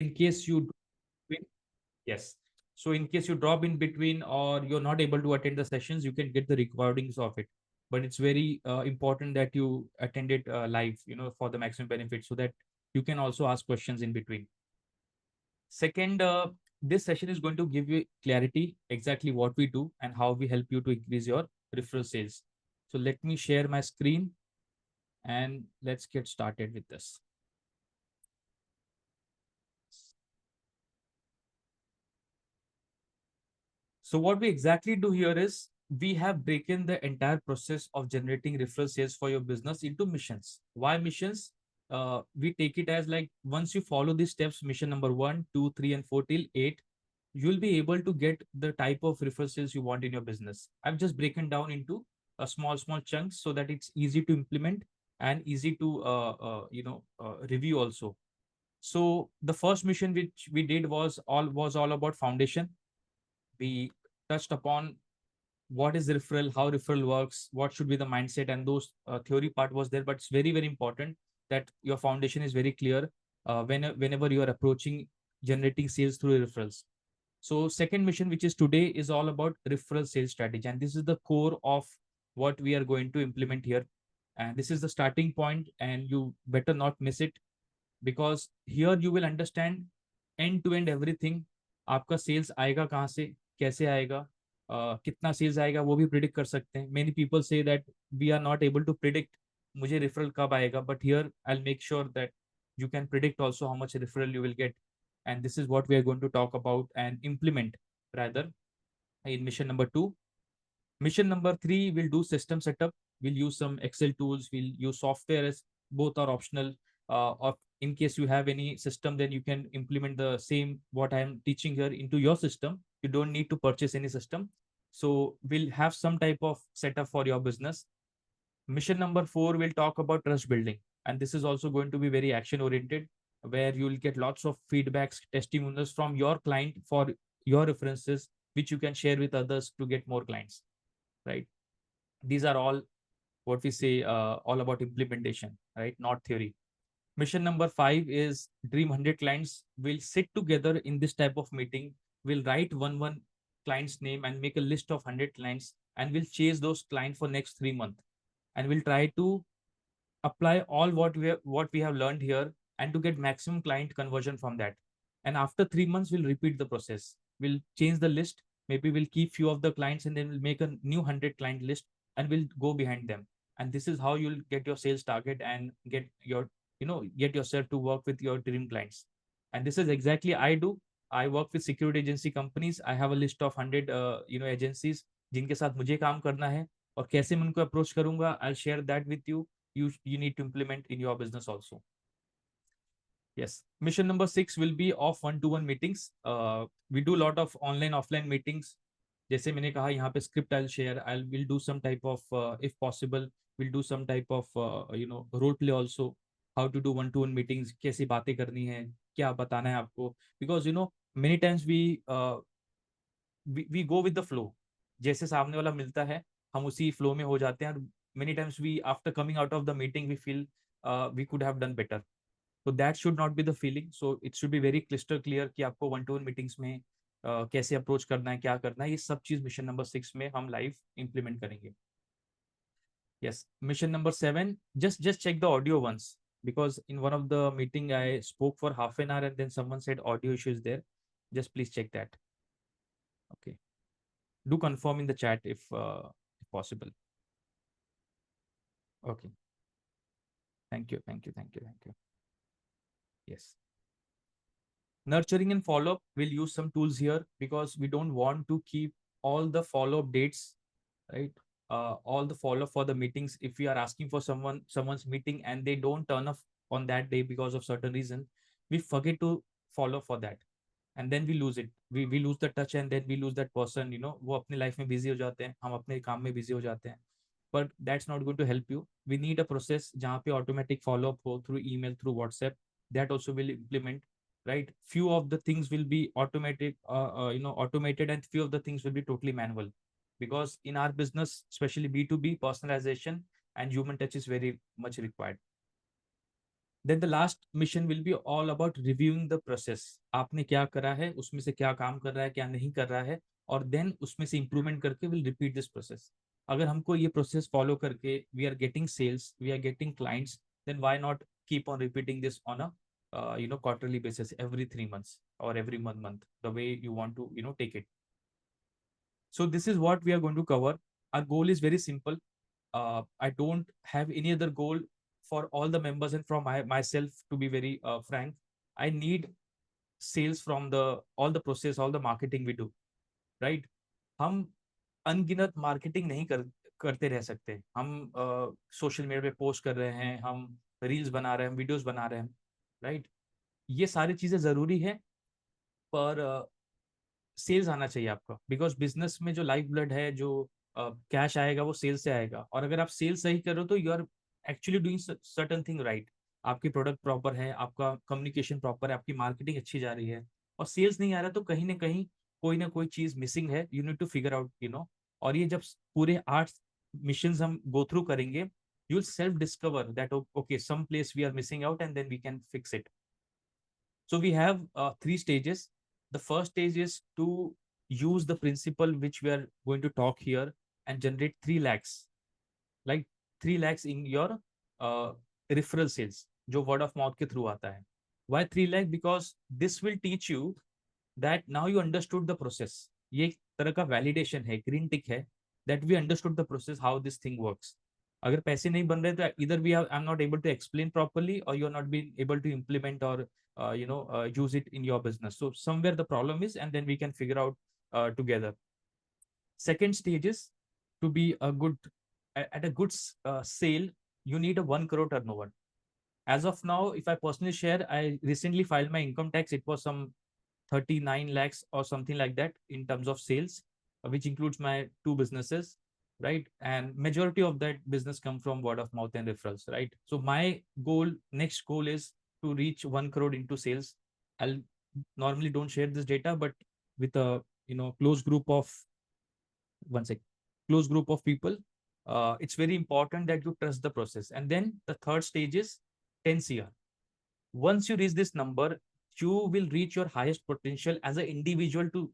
in case you yes. So in case you drop in between or you're not able to attend the sessions, you can get the recordings of it. But it's very important that you attend it live, for the maximum benefit, so that you can also ask questions in between. Second, this session is going to give you clarity exactly what we do and how we help you to increase your referral sales. So let me share my screen and let's get started with this. So what we exactly do here is we have broken the entire process of generating referral sales for your business into missions. Why missions? We take it as like once you follow these steps, mission number 1, 2, 3, and 4 till 8, you'll be able to get the type of referral sales you want in your business. I've just broken down into a small chunks so that it's easy to implement and easy to review also. So the first mission which we did was all about foundation. We touched upon what is referral, how referral works, what should be the mindset, and those theory part was there. But it's very, very important that your foundation is very clear whenever you are approaching generating sales through referrals. So second mission, which is today, is all about referral sales strategy. And this is the core of what we are going to implement here. And this is the starting point, and you better not miss it, because here you will understand end to end everything. आपका sales आएगा कहाँ से, कैसे आएगा, कितना sales आएगा वो भी प्रिडिक्ट कर सकते हैं. Many people say that we are not able to predict मुझे रेफरल कब आएगा, but here I make sure that you can predict also how much referral you will get. And this is what we are going to talk about and implement rather in mission number 2. Mission number 3, we'll do system setup. We'll use some Excel tools. We'll use software, as both are optional. Or in case you have any system, then you can implement the same what I am teaching here into your system. You don't need to purchase any system. So we'll have some type of setup for your business. Mission number 4, we'll talk about trust building. And this is also going to be very action oriented, where you'll get lots of feedbacks, testimonials from your client for your references, which you can share with others to get more clients, right? These are all what we say all about implementation, right? Not theory. Mission number 5 is dream 100 clients. We'll sit together in this type of meeting. We'll write one client's name and make a list of 100 clients, and we'll chase those clients for next 3 months. And we'll try to apply all what we have learned here and to get maximum client conversion from that. And after 3 months, we'll repeat the process. We'll change the list. Maybe we'll keep few of the clients and then we'll make a new 100 client list and we'll go behind them. And this is how you'll get your sales target and get yourself to work with your dream clients. And this is exactly I do. I work with security agency companies. I have a list of 100 agencies जिनके साथ मुझे काम करना है. और कैसे मैं उनको अप्रोच करूंगा, I'll share that with you. You need to implement in your business also. Yes. Mission number 6 will be of one-to-one meetings. We do a lot of online offline meetings. जैसे मैंने कहा यहाँ पे script I'll share. We'll do some type of if possible we'll do some type of role play also. How to do one-to-one meetings, कैसी बातें करनी है, क्या बताना है आपको. Because many times we go with the flow. जैसे सामने वाला मिलता है हम उसी फ्लो में हो जाते हैं. और many times we after coming out of the meeting we feel we could have done better. So that should not be the feeling. So it should be very crystal clear कि आपको one to one meetings में कैसे approach करना है, क्या करना है. ये सब चीज मिशन नंबर 6 में हम लाइव इंप्लीमेंट करेंगे. Yes. Mission number 7, just check the audio once, because in one of the meeting I spoke for half an hour and then someone said audio issue is there. Just please check that. Okay. Do confirm in the chat if possible. Okay. Thank you. Thank you. Thank you. Thank you. Yes. Nurturing and follow up, we'll use some tools here because we don't want to keep all the follow up dates, right? All the follow up for the meetings. If we are asking for someone's meeting and they don't turn up on that day because of certain reason, we forget to follow for that. And then we lose it. We lose the touch and then we lose that person. वो अपनी life में busy हो जाते हैं, हम अपने काम में busy हो जाते हैं. But that's not going to help you. We need a process जहाँ पे automatic follow up हो through email, through WhatsApp. That also will implement, right? Few of the things will be automated, and few of the things will be totally manual, because in our business, especially B2B, personalization and human touch is very much required. Then the last mission will be all about reviewing the process, आपने क्या करा है, उसमें से क्या काम कर रहा है, क्या नहीं कर रहा है, और देन उसमें से इंप्रूवमेंट करके विल रिपीट दिस प्रोसेस। अगर हमको ये प्रोसेस फॉलो करके we are getting sales, we are getting clients, then why not keep on repeating this on a quarterly basis, every 3 months or every month, the way you want to take it. So this is what we are going to cover. Our goal is very simple. I don't have any other goal for all the members and from myself, to be very frank. I need sales from the all the process, all the marketing we do, right? हम अनगिनत marketing नहीं करते रह सकते। हम social media पे post कर रहे हैं, हम रील्स बना रहे हैं, वीडियोस बना रहे हैं, राइट? ये सारी चीजें जरूरी है, पर सेल्स आना चाहिए आपका, बिकॉज बिजनेस में जो लाइफ ब्लड है, जो कैश आएगा वो सेल्स से आएगा। और अगर आप सेल्स सही करो तो you are actually doing certain thing right. आपकी प्रोडक्ट प्रॉपर है, आपका कम्युनिकेशन प्रॉपर है, आपकी मार्केटिंग अच्छी जा रही है, और सेल्स नहीं आ रहा तो कहीं ना कहीं कोई ना कोई चीज मिसिंग है, you need to figure out और ये जब पूरे 8 मिशन हम गो थ्रू करेंगे, you will self discover that okay some place we are missing out and then we can fix it. So we have 3 stages. The first stage is to use the principle which we are going to talk here and generate 3 lakhs, like 3 lakhs in your uh, referral sales, जो word of mouth के through आता है. Why 3 lakh? Because this will teach you that now you understood the process. ये एक तरह का validation है, green tick है, that we understood the process, how this thing works. अगर पैसे नहीं बन रहे तो either we are I'm not able to explain properly, or you're not being able to implement or use it in your business. So somewhere the problem is, and then we can figure out together. Second stage is to be a good at a good sale. You need a 1 crore turnover. As of now, if I personally share, I recently filed my income tax. It was some 39 lakhs or something like that in terms of sales, which includes my 2 businesses, right? And majority of that business come from word of mouth and referrals, right? So my next goal is to reach 1 crore into sales. I'll normally don't share this data, but with a close group of one sec close group of people, it's very important that you trust the process. And then the third stage is 10 cr. Once you reach this number, you will reach your highest potential as an individual to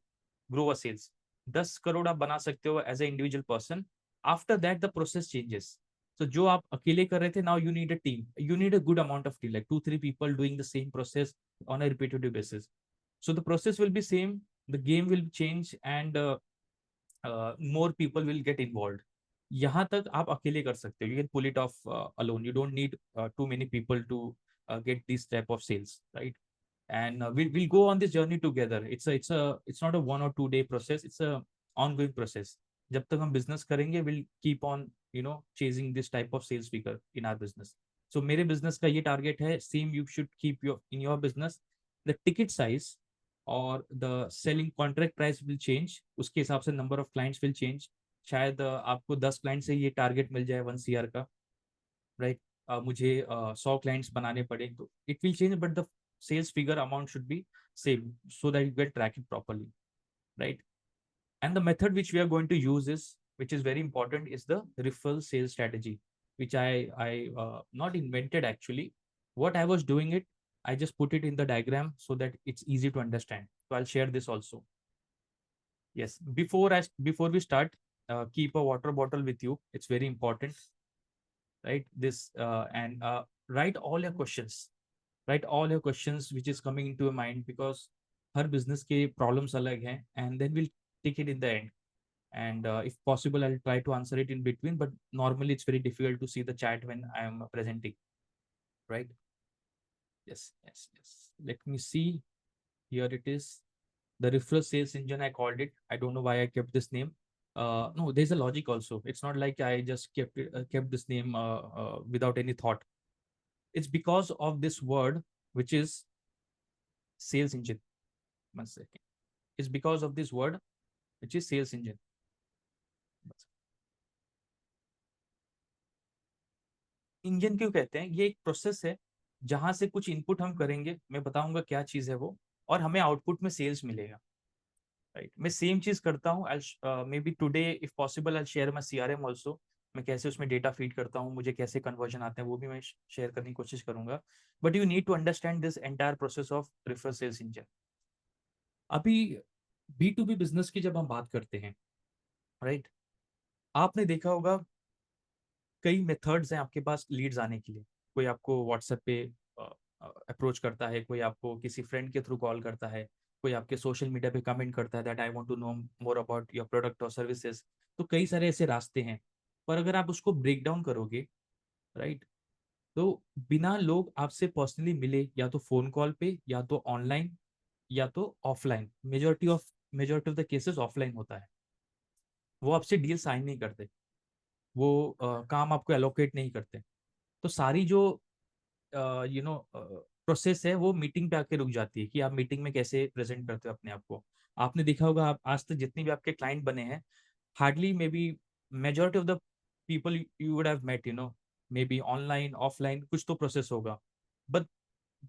grow a sales. 10 crore आप बना सकते हो as an individual person. After that, the process changes. So जो आप अकेले कर रहे थे, now you need a team. You need a good amount of team, like 2-3 people doing the same process on a repetitive basis. So the process will be same, the game will change, and more people will get involved. यहाँ तक आप अकेले कर सकते हो. You can pull it off alone. You don't need too many people to get this type of sales, right? And we'll go on this journey together. It's not a 1 or 2 day process. It's a ongoing process. जब तक हम business करेंगे, we'll keep on chasing this type of sales figure in our business. So मेरे business का ये target है. Same you should keep in your business. The ticket size और the selling contract price will change. उसके हिसाब से number of clients will change. शायद आपको 10 क्लाइंट से ये टारगेट मिल जाए 1 CR का, राइट? मुझे 100 क्लाइंट्स बनाने पड़े तो it will change, but the sales figure amount should be same, so that you can track it properly, right? And the method which we are going to use is, which is very important, is the referral sales strategy, which I not invented actually. What I was doing it, I just put it in the diagram so that it's easy to understand. So I'll share this also. Yes, before we start, keep a water bottle with you. It's very important, right? This and write all your questions. Write all your questions which is coming into your mind, because her business के problems अलग हैं, and then we'll take it in the end. And if possible, I'll try to answer it in between. But normally, it's very difficult to see the chat when I am presenting, right? Yes, yes, yes. Let me see. Here it is. The referral sales engine, I called it. I don't know why I kept this name. No, there's a logic also. It's not like I just kept this name without any thought. It's because of this word, which is sales engine. 1 second. It's because of this word, which is sales engine. Engine क्यों कहते हैं? ये एक process है जहां से कुछ input हम करेंगे, मैं बताऊंगा क्या चीज है वो, और हमें आउटपुट में सेल्स मिलेगा, राइट? मैं सेम चीज करता हूँ. May be today if possible I share my CRM also. मैं कैसे उसमें डेटा फीड करता हूँ, मुझे कैसे कन्वर्जन आते हैं, वो भी मैं शेयर करने की कोशिश करूंगा। But you need to understand this entire process of referral sales engine. अभी B2B बिजनेस की जब हम बात करते हैं, राइट, आपने देखा होगा कई मेथड्स हैं आपके पास लीड्स आने के लिए। कोई आपको व्हाट्सएप पे अप्रोच करता है, कोई आपको किसी फ्रेंड के थ्रू कॉल करता है, कोई आपके सोशल मीडिया पे कमेंट करता है that I want to know more about your product और सर्विसेज। तो कई सारे ऐसे रास्ते हैं, पर अगर आप उसको ब्रेक डाउन करोगे, राइट, तो बिना लोग आपसे पर्सनली मिले, या तो फोन कॉल पे, या तो ऑनलाइन, या तो offline, majority of the cases offline होता है, वो आपसे डील साइन नहीं करते, वो काम आपको एलोकेट नहीं करते। तो सारी जो प्रोसेस है वो मीटिंग पे आके रुक जाती है कि आप मीटिंग में कैसे प्रेजेंट करते हो अपने आप को। आपने देखा होगा, आप आज तक जितने भी आपके क्लाइंट बने हैं, hardly may be majority of the people you would have met, may be online offline कुछ तो प्रोसेस होगा, बट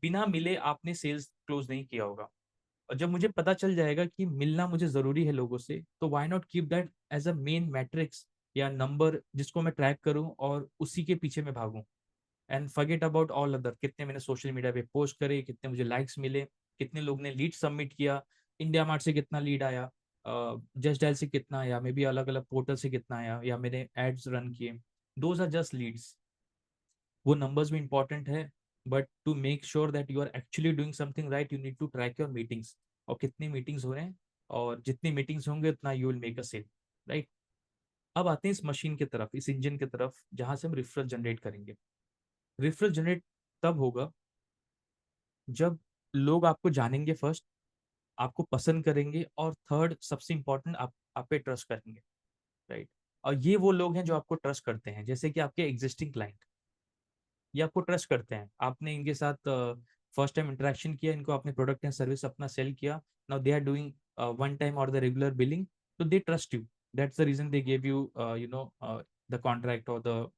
बिना मिले आपने सेल्स क्लोज नहीं किया होगा। और जब मुझे पता चल जाएगा कि मिलना मुझे जरूरी है लोगों से, तो why not keep that as a main matrix या नंबर जिसको मैं ट्रैक करूं और उसी के पीछे मैं भागूं, and forget about all other, कितने मैंने सोशल मीडिया पे पोस्ट करे, कितने मुझे लाइक्स मिले, कितने लोग ने लीड सबमिट किया, इंडिया मार्ट से कितना लीड आया, जस्ट डायल से कितना आया, मे बी अलग अलग पोर्टल से कितना आया, या मैंने एड्स रन किए। Those are just leads. वो नंबर्स भी इंपॉर्टेंट है, but to make sure that you are actually doing something right, you need to track your meetings, और कितनी मीटिंग्स हो रहे हैं, और जितनी मीटिंग्स होंगे उतना you will make a sale, right. अब आते हैं इस मशीन की तरफ, इस इंजन की तरफ, जहां से हम रेफरल जनरेट करेंगे। रेफरल जनरेट तब होगा जब लोग आपको जानेंगे फर्स्ट, आपको पसंद करेंगे, और थर्ड सबसे इंपॉर्टेंट, आप पे ट्रस्ट करेंगे, राइट। और ये वो लोग हैं जो आपको ट्रस्ट करते हैं, जैसे कि आपके एग्जिस्टिंग क्लाइंट, ये आपको ट्रस्ट करते हैं, आपने इनके साथ फर्स्ट टाइम इंटरेक्शन किया, इनको आपने प्रोडक्ट एंड सर्विस अपना सेल किया, now they are doing one time और द रेगुलर बिलिंग, तो they trust you, that's the reason they give you the contract और the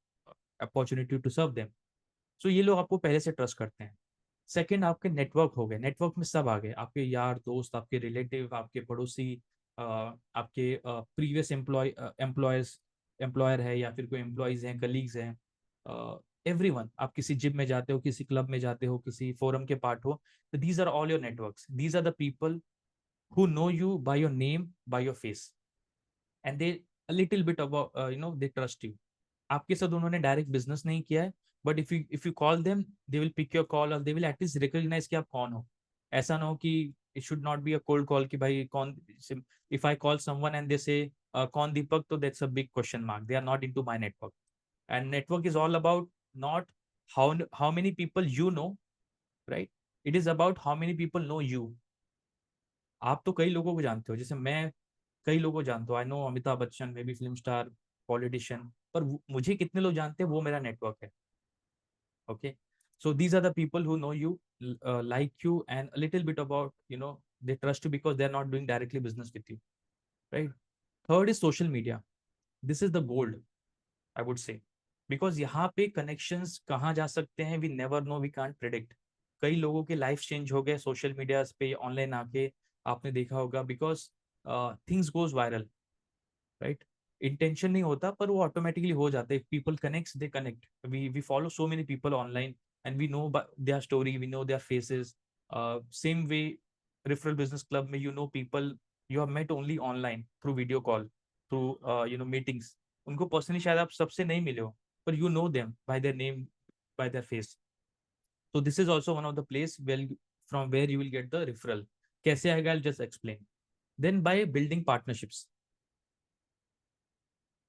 opportunity to serve them. So ये लोग आपको पहले से ट्रस्ट करते हैं। सेकंड, आपके नेटवर्क हो गए, नेटवर्क में सब आ गए, आपके यार दोस्त, आपके रिलेटिव, आपके पड़ोसी, आपके प्रीवियस एम्प्लॉयर्स, एम्प्लॉयर है, या फिर कोई एम्प्लॉयज हैं, कलीग्स हैं, एवरीवन। आप किसी जिम में जाते हो, किसी क्लब में जाते हो, किसी फोरम के पार्ट हो, तो these are all your networks, these are the people who know you by your name, by your face, and they a little bit about they trust you। आपके साथ उन्होंने डायरेक्ट बिजनेस नहीं किया है, but if you call them, they will pick your call, और they will at least recognise कि आप कौन हो। ऐसा ना हो कि it should not be a cold call कि भाई कौन। If I call someone and they say कौन दीपक, तो that's a big question mark, they are not into my network. And network is all about not how many people you know, right, it is about how many people know you. आप तो कई लोगों को जानते हो, जैसे मैं कई लोगों को जानता हूँ, I know Amitabh Bachchan, may be film star, politician, पर मुझे कितने लोग जानते हैं, वो मेरा नेटवर्क है। Okay, so these are the people who know you, like you, and a little bit about, they trust you because they're not doing directly business with you, right? Third is social media. This is the gold, I would say, because यहाँ पे connections कहाँ जा सकते हैं, we never know, we can't predict। कई लोगों के life change हो गए सोशल मीडिया पे ऑनलाइन आके, आपने देखा होगा, because things goes viral, right. Intention नहीं होता, पर वो ऑटोमेटिकली हो जाता है। People connects, they connect, we follow so many people online, and we know their story, we know their faces. Same way, referral business club में, people you have met only online through video call, through meetings. उनको personally शायद आप सबसे नहीं मिले हो, पर you know them by their name, bye there face. तो this is also one of the place well from where you will get the referral. कैसे आएगा, I just explain. Then by building partnerships,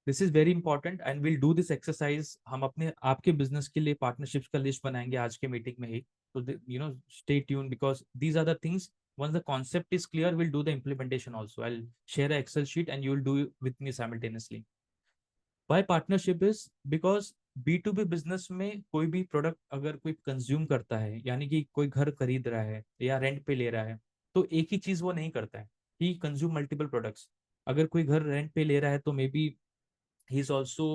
this is very important, and will do this exercise. हम अपने आपके business के लिए partnerships का list बनाएंगे आज के मीटिंग में ही। तो stay tune, because these are the things, once the concept is clear, we'll do the implementation also। I'll share an Excel sheet and you will do it with me simultaneously। Why partnership is because B2B business में कोई भी product अगर कोई consume करता है, यानी कि कोई घर खरीद रहा है या रेंट पे ले रहा है, तो एक ही चीज वो नहीं करता है, ही कंज्यूम मल्टीपल प्रोडक्ट्स। अगर कोई घर रेंट पे ले रहा है, तो may be he's also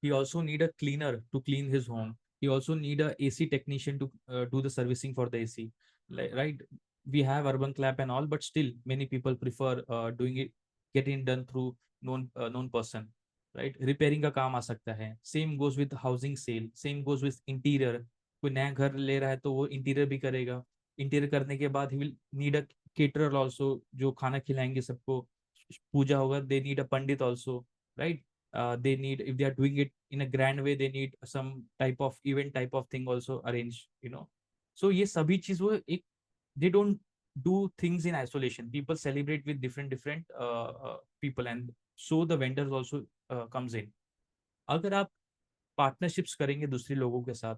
he also need a cleaner to clean his home, he also need a AC technician to do the servicing for the AC, right? We have urban clap and all, but still many people prefer doing it, getting it done through known person, right, repairing का काम आ सकता है। Same goes with housing sale, same goes with interior, कोई नया घर ले रहा है तो वो इंटीरियर भी करेगा। इंटीरियर करने के बाद he will need a caterer also, जो खाना खिलाएंगे सबको, पूजा होगा, they need a Pandit also, right. They need, if they are doing it in a grand way, they need some type of event type of thing also arrange, you know. So ये सभी चीज वो एक, they don't do things in isolation, people celebrate with different people, and so the vendors also comes in. अगर आप partnerships करेंगे दूसरे लोगों के साथ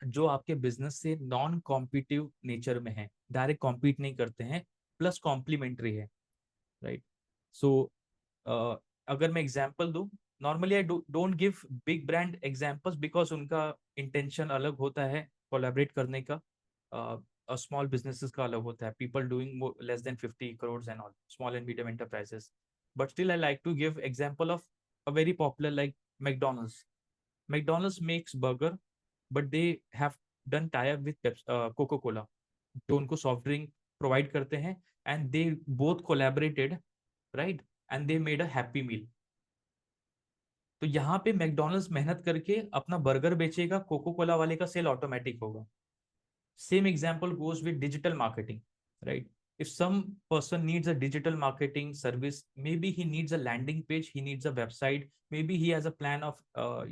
जो आपके बिजनेस से नॉन कॉम्पिटिटिव नेचर में है, डायरेक्ट कॉम्पीट नहीं करते हैं, प्लस कॉम्प्लीमेंट्री है, राइट। सो अगर मैं एग्जांपल दूं, normally I don't give big brand examples because उनका इंटेंशन अलग होता है कोलैबोरेट करने का, और स्मॉल बिजनेसेस का अलग होता है, people doing less than 50 crores and all, small and medium enterprises. But still I like to give example of a very popular like McDonald's. McDonald's makes burger, but they have done tie up with Coca Cola, जो उनको soft drink provide करते हैं, and they both collaborated, right, and they made a happy meal. तो यहाँ पे McDonald's मेहनत करके अपना बर्गर बेचेगा, कोको कोला वाले का सेल ऑटोमेटिक होगा। Same example goes with digital marketing, right? If some person needs a digital marketing service, maybe he needs a landing page, he needs a website, maybe he has a plan of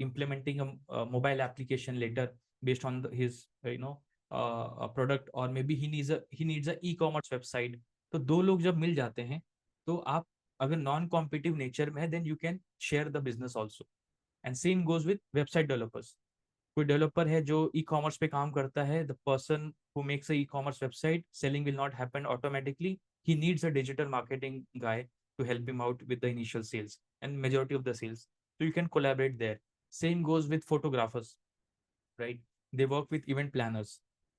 implementing a mobile application later based on his a product, or maybe he needs a e-commerce website. तो दो लोग जब मिल जाते हैं, तो आप अगर non competitive nature में है, then you can share the business also. And same goes with website developers. कोई डेवलपर है जो ई कॉमर्स पे काम करता है, the person who makes a e commerce website, selling will not happen automatically, he needs a digital marketing guy to help him out with the initial sales and majority of the sales, so you can collaborate there. Same goes with photographers, right? They work with event planners,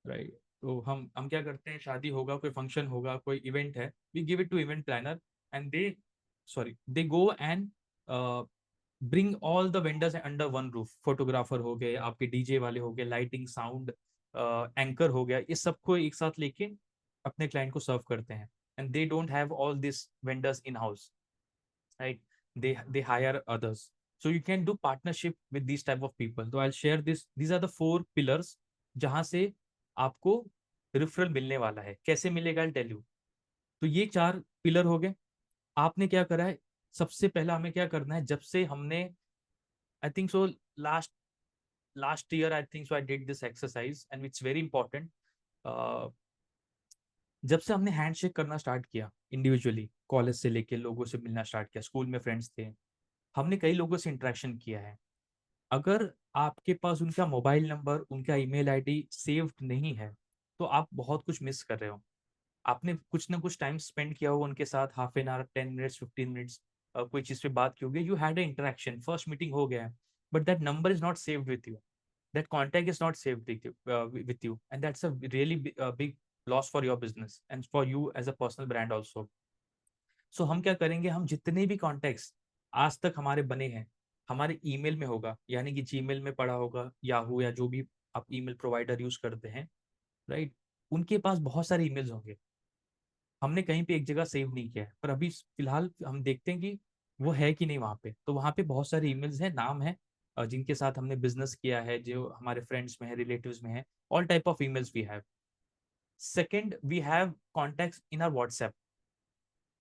right? तो हम क्या करते हैं, शादी होगा, कोई function होगा, कोई इवेंट है, we give it to event planner, and they go and bring all the vendors under one roof. Photographer हो गए, आपके डीजे वाले हो गए, लाइटिंग साउंड एंकर हो गया, इस सबको एक साथ लेके अपने क्लाइंट को सर्व करते हैं। And they don't have all this vendors in house, right, they hire others. So you can do partnership with these type of people. So I'll share this, these are the 4 pillars जहां से आपको referral मिलने वाला है। कैसे मिलेगा, I'll tell you। तो ये 4 पिलर हो गए। आपने क्या करा है, सबसे पहला हमें क्या करना है, जब से हमने, I think so, last last year I think so I did this exercise and it's very important. uh, जब से हमने हैंडशेक करना स्टार्ट किया इंडिविजुअली, कॉलेज से लेके लोगों से मिलना स्टार्ट किया, स्कूल में फ्रेंड्स थे, हमने कई लोगों से इंटरेक्शन किया है। अगर आपके पास उनका मोबाइल नंबर, उनका ईमेल आईडी सेव्ड नहीं है, तो आप बहुत कुछ मिस कर रहे हो। आपने कुछ ना कुछ टाइम स्पेंड किया होगा उनके साथ, half an hour, 10 minutes, 15 minutes, कोई चीज पे बात की होगी, you had a interaction, first meeting हो गया है, but that number is not saved with you, that contact is not saved with you, and that's a really big loss for your business and for you as a personal brand also. So हम क्या करेंगे, हम जितने भी contacts आज तक हमारे बने हैं, हमारे ईमेल में होगा, यानी कि जीमेल में पड़ा होगा, याहू या जो भी आप ईमेल प्रोवाइडर यूज करते हैं, राइट, उनके पास बहुत सारे ईमेल्स होंगे, हमने कहीं पे एक जगह सेव नहीं किया है, पर अभी फिलहाल हम देखते हैं कि वो है कि नहीं वहाँ पे। तो वहाँ पे बहुत सारे ईमेल्स हैं, नाम है, जिनके साथ हमने बिजनेस किया है, जो हमारे फ्रेंड्स में है, रिलेटिव्स में है, all type of emails we have. Second, we have contacts in our WhatsApp.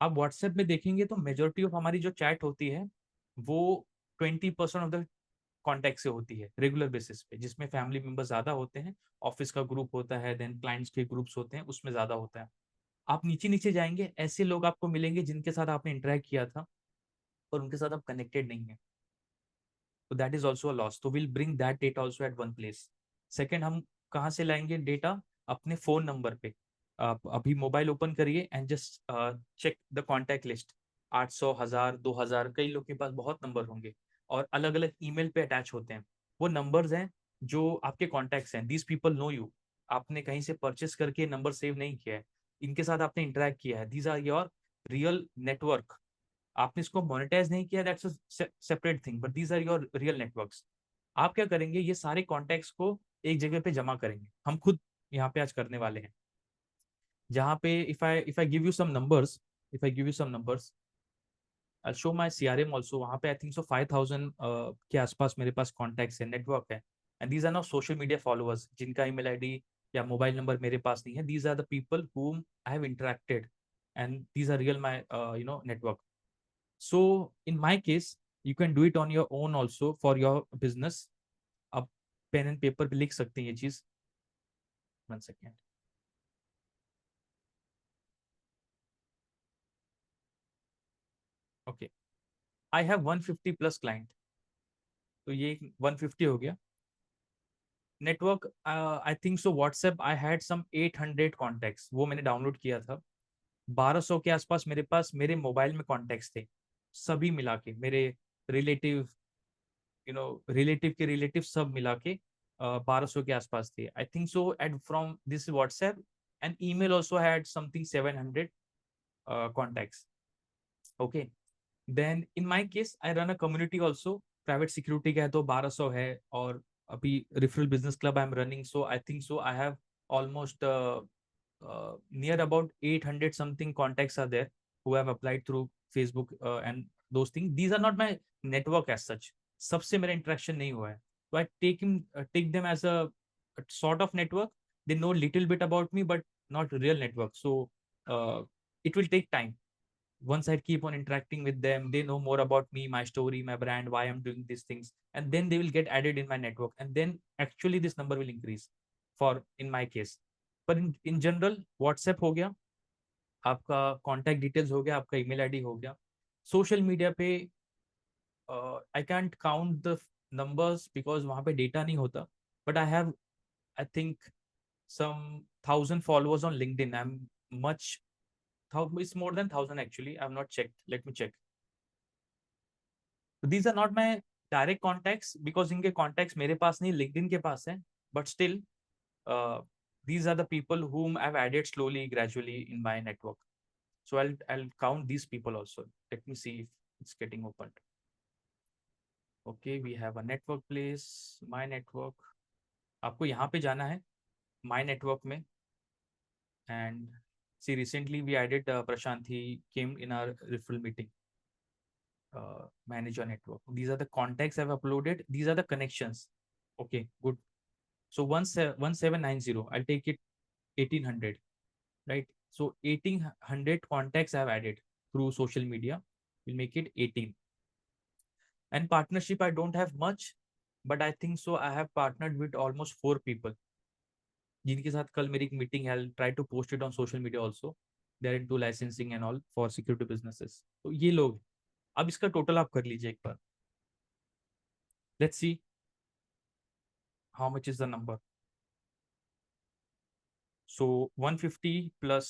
आप व्हाट्सएप में देखेंगे तो मेजोरिटी ऑफ हमारी जो चैट होती है, वो 20% ऑफ द कॉन्टैक्ट से होती है रेगुलर बेसिस पे, जिसमें फैमिली मेंबर ज्यादा होते हैं, ऑफिस का ग्रुप होता है, देन क्लाइंट्स के ग्रुप्स होते हैं, उसमें ज्यादा होता है। आप नीचे नीचे जाएंगे, ऐसे लोग आपको मिलेंगे जिनके साथ आपने इंटरेक्ट किया था और उनके साथ आप कनेक्टेड नहीं है, तो that is also a loss. तो will bring that data also at one place. Second, हम कहाँ से लाएंगे डेटा, अपने फोन नंबर पे। आप अभी मोबाइल ओपन करिए and just check the contact list. 800, 1000, 2000, कई लोग के पास बहुत नंबर होंगे और अलग अलग ईमेल पे अटैच होते हैं। वो नंबर्स हैं जो आपके कॉन्टैक्ट्स हैं, दीज पीपल नो यू। आपने कहीं से परचेस करके नंबर सेव नहीं किया है, इनके साथ आपने इंटरेक्ट किया है, these are your real network. आपने इसको मोनेटाइज नहीं किया, that's a separate thing, but these are your real networks. आप क्या करेंगे, ये सारे कॉन्टैक्ट्स को एक जगह पे जमा करेंगे, हम खुद यहाँ पे आज करने वाले हैं। जहाँ पे if I give you some numbers, if I give you some numbers, I show my CRM also, वहाँ पे आई थिंक सो 5000 के आसपास मेरे पास कॉन्टैक्ट्स है, नेटवर्क है। And these are not social media followers जिनका ईमेल आईडी या मोबाइल नंबर मेरे पास नहीं है। These are the people whom I have interacted and these are real my network. So in my case you can do it on your own also for your business. आप pen and paper पे लिख सकते हैं ये चीज। 1 second. Okay, I have 150 plus client, तो ये 150 हो गया। Network I think so WhatsApp I had some 800 contacts, वो मैंने डाउनलोड किया था। 1200 के आसपास मेरे पास मेरे मोबाइल में कॉन्टैक्ट्स थे, सभी मिला के मेरे रिलेटिव, रिलेटिव के रिलेटिव सब मिला के 1200 के आसपास थे I think so. At from this WhatsApp and email also had something 700 contacts. Okay, then in my case I run a community also, private security का है तो 1200 है। और अभी referral business club I am running, so I think so I have almost near about 800 something contacts are there who have applied through Facebook and those things. These are not my network as such, सबसे मेरा interaction नहीं हुआ है, तो I take them as a sort of network. They know little bit about me but not real network, so it will take time. Once I keep on interacting with them, they know more about me, my story, my brand, why I'm doing these things, and then they will get added in my network, and then actually this number will increase for in my case. पर in general WhatsApp हो गया, आपका contact details हो गया, आपका email ID हो गया। Social media पे I can't count the numbers because वहाँ पे डेटा नहीं होता, but I have I think some 1000 followers on LinkedIn. I'm much, it's more than 1000 actually. I've not checked. Let me check. These are not my direct contacts because इनके contacts मेरे पास नहीं, LinkedIn के पास है. But still, uh, these are the people whom I've added slowly, gradually in my network. So I'll count these people also. Let me see if it's getting opened. Okay, we have a network place, my network. आपको यहाँ पे जाना है my network में, and see recently we added Prashant. He came in our referral meeting. Manage your network. These are the contacts I've uploaded. These are the connections. Okay, good. So 1790, I'll take it 1800, right? So 1800 contacts I've added through social media. We'll make it 18. And partnership, I don't have much, but I think so I have partnered with almost 4 people जिनके साथ कल मेरी एक meeting है। I'll try to post it on social media also. They're into licensing and all for security businesses. तो ये लोग, अब इसका टोटल आप कर लीजिए एक बार। Let's see how much is the number. So 150 plus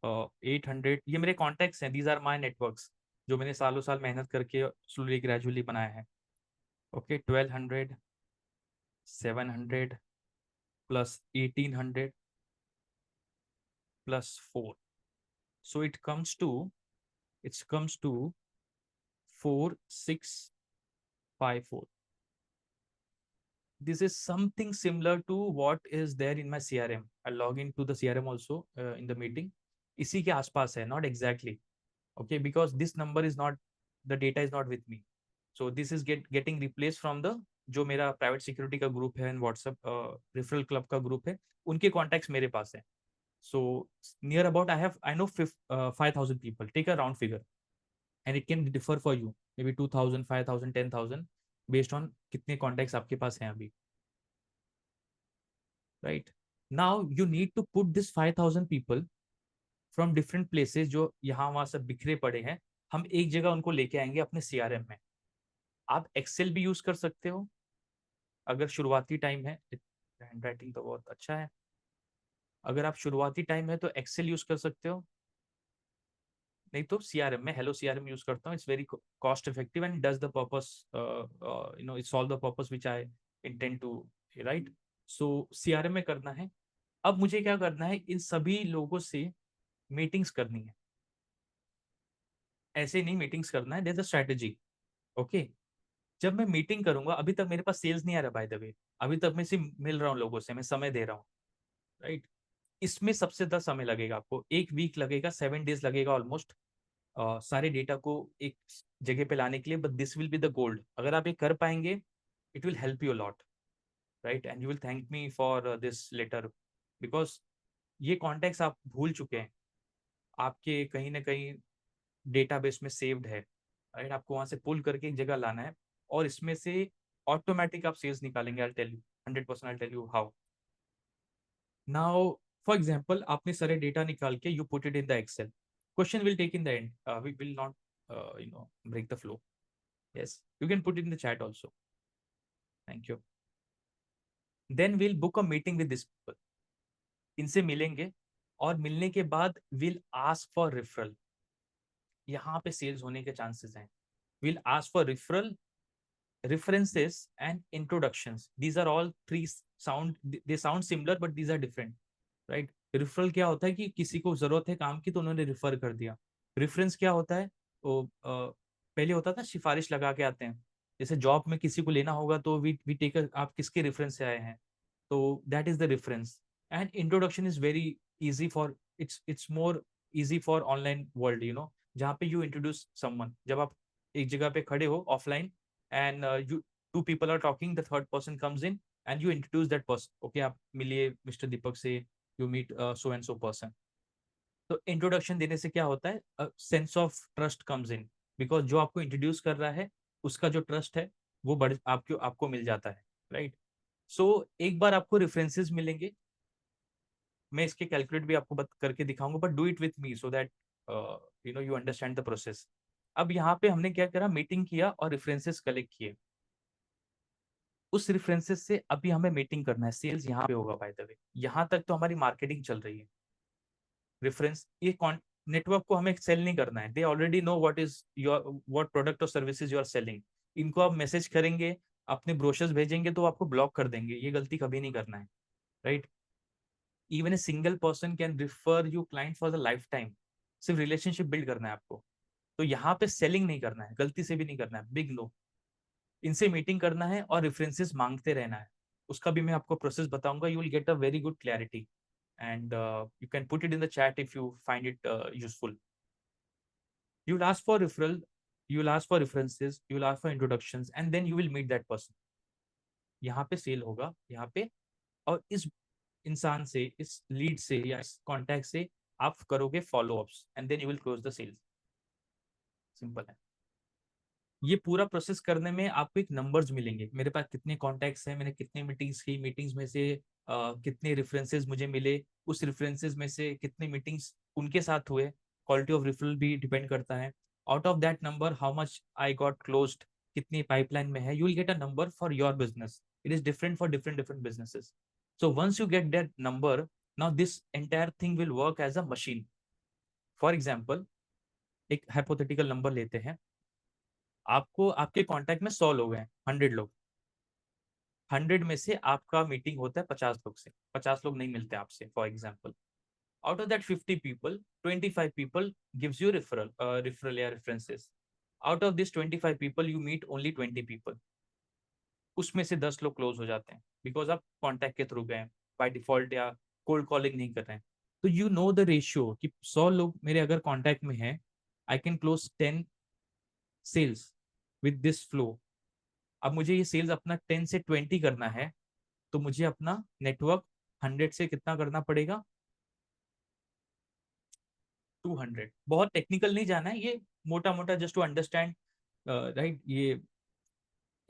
800, ये मेरे कॉन्टैक्ट्स हैं, दीज आर माई नेटवर्क्स जो मैंने सालों साल मेहनत करके स्लोली ग्रेजुअली बनाया है। Okay, 1200, 700 plus 1800 plus 4, so it comes to 4654. This is something similar to what is there in my CRM. I'll log into the CRM also in the meeting. इसी के आसपास है, not exactly. Okay, because this number is not, the data is not with me, so this is getting replaced from the जो मेरा private security का group है and WhatsApp referral club का group है, उनके कॉन्टैक्ट्स मेरे पास है। So near about I know 5000 people, take a round figure, and it can differ for you, may be 2000, 5000, 10,000 based on कितने कॉन्टैक्ट्स आपके पास हैं अभी, right? Now you need to put this 5000 people from different places जो यहाँ वहाँ सब बिखरे पड़े हैं, हम एक जगह उनको लेके आएंगे अपने सीआरएम में। आप एक्सेल भी यूज कर सकते हो अगर शुरुआती टाइम है, हैंड राइटिंग तो बहुत अच्छा है। अगर आप शुरुआती टाइम है तो एक्सेल यूज कर सकते हो, नहीं तो सीआरएम में हेलो सीआरएम यूज करता हूँ। It's very cost effective and does the purpose, it solve the purpose which I intend to, right? So CRM में करना है। अब मुझे क्या करना है, इन सभी लोगों से मीटिंग्स करनी है। ऐसे नहीं मीटिंग्स करना है, there is a strategy. Okay, जब मैं मीटिंग करूंगा, अभी तक मेरे पास सेल्स नहीं आ रहा बाय द वे, अभी तक मैं सिर्फ मिल रहा हूँ लोगों से, मैं समय दे रहा हूँ, राइट? इसमें सबसे ज्यादा समय लगेगा आपको, 1 वीक लगेगा, 7 डेज लगेगा ऑलमोस्ट, सारे डेटा को एक जगह पे लाने के लिए, but this will be the goal. अगर आप ये कर पाएंगे, it will help you lot, right? And you will thank me for this later, because ये कॉन्टेक्ट आप भूल चुके हैं, आपके कहीं ना कहीं डेटाबेस में सेव्ड है, राइट? आपको वहां से पुल करके एक जगह लाना है, और इसमें से ऑटोमेटिक आप सेल्स निकालेंगे। I tell you 100%, I tell you how. Now for example, आपने सारे डेटा निकाल के you put it in the Excel. Question will take in the end, we will not break the flow. Yes, you can put in the chat also. Thank you. Then will book a meeting with this people. इनसे मिलेंगे, और मिलने के बाद will ask for referral. यहाँ पे sales होने के चांसेस हैं। Will ask for referral, references and introductions. These are all three they sound similar but these are different, right? Referral क्या होता है कि किसी को जरूरत है काम की तो उन्होंने रिफर कर दिया। रेफरेंस क्या होता है? वो पहले होता था सिफारिश लगा के आते हैं, जैसे जॉब में किसी को लेना होगा तो वी टेक, आप किसके रेफरेंस से आए हैं, तो that is the reference. And introduction is very easy for, it's more easy for online world, जहाँ पे यू इंट्रोड्यूस समवन। जब आप एक जगह पे खड़े हो offline, and you two people are talking, the third person comes in and you introduce that person, okay, आप मिलिए मिस्टर दीपक से, you meet so and so person। तो इंट्रोडक्शन देने से क्या होता है, sense of trust comes in, because जो आपको इंट्रोड्यूस कर रहा है उसका जो ट्रस्ट है वो बढ़ आपको मिल जाता है, राइट? सो एक बार आपको रेफरेंसेस मिलेंगे, मैं इसके कैलकुलेट भी आपको करके दिखाऊंगा, but do it with me so that you understand the process. अब यहाँ पे हमने क्या करा, मीटिंग किया और रेफरेंसेस कलेक्ट किए। उस रेफरेंसेस से अभी हमें मीटिंग करना है, सेल्स यहाँ पे होगा। बाय द वे, यहाँ तक तो हमारी मार्केटिंग चल रही है। रेफरेंस, ये नेटवर्क को हमें सेल नहीं करना है, they already know what is your, what product और सर्विसेज यू आर सेलिंग। इनको आप मैसेज करेंगे, अपने ब्रोशर्स भेजेंगे तो आपको ब्लॉक कर देंगे, ये गलती कभी नहीं करना है, right? Even a single person can refer you client for the life time. सिर्फ रिलेशनशिप बिल्ड करना है आपको, तो यहाँ पे सेलिंग नहीं करना है, गलती से भी नहीं करना है, बिग नो। इनसे मीटिंग करना है और रेफरेंसेस मांगते रहना है। उसका भी मैं आपको प्रोसेस बताऊंगा, you will get a very good clarity, and you can put it in the chat if you find it useful. You will ask for referral, you will ask for references, you will ask for introductions, and then you will meet that person. यहाँ पे cell होगा यहाँ पे, और इस इंसान से, इस लीड से या इस कॉन्टैक्ट से आप करोगे follow ups, and then you will close the sales. Simple है। ये पूरा प्रोसेस करने में आपको एक नंबर्स मिलेंगे, मेरे पास कितने कॉन्टैक्ट्स हैं, मैंने कितने मीटिंग्स की, मीटिंग्स में से कितने रेफरेंसेस मुझे मिले, उस रेफरेंसेस में से कितने मीटिंग्स उनके साथ हुए। क्वालिटी ऑफ रेफरल भी डिपेंड करता है। Out of that number how much I got closed, कितनी पाइपलाइन में है, you will get a number for your business. It is different for different different businesses. So once you get that number, now this entire thing will work as a machine. For example, एक hypothetical number लेते हैं, आपको आपके contact में 100 लोग हैं, 100 लोग, 100 में से आपका मीटिंग होता है 50 लोग से, 50 लोग नहीं मिलते आपसे for example. Out of that 50 people, 25 people gives you referral या references. Out of this 25 people you meet only 20 people. उसमें से 10 लोग क्लोज हो जाते हैं, बिकॉज आप कॉन्टैक्ट के थ्रू गए बाय डिफॉल्ट, या कोल्ड कॉलिंग नहीं कर रहे हैं। तो यू नो द रेशियो कि 100 लोग मेरे अगर कॉन्टैक्ट में है, I can close 10 sales with this flow. अब मुझे ये सेल्स अपना 10 से 20 करना है, तो मुझे अपना नेटवर्क 100 से कितना करना पड़ेगा, 200। बहुत टेक्निकल नहीं जाना है, ये मोटा मोटा जस्ट टू अंडरस्टैंड, राइट? ये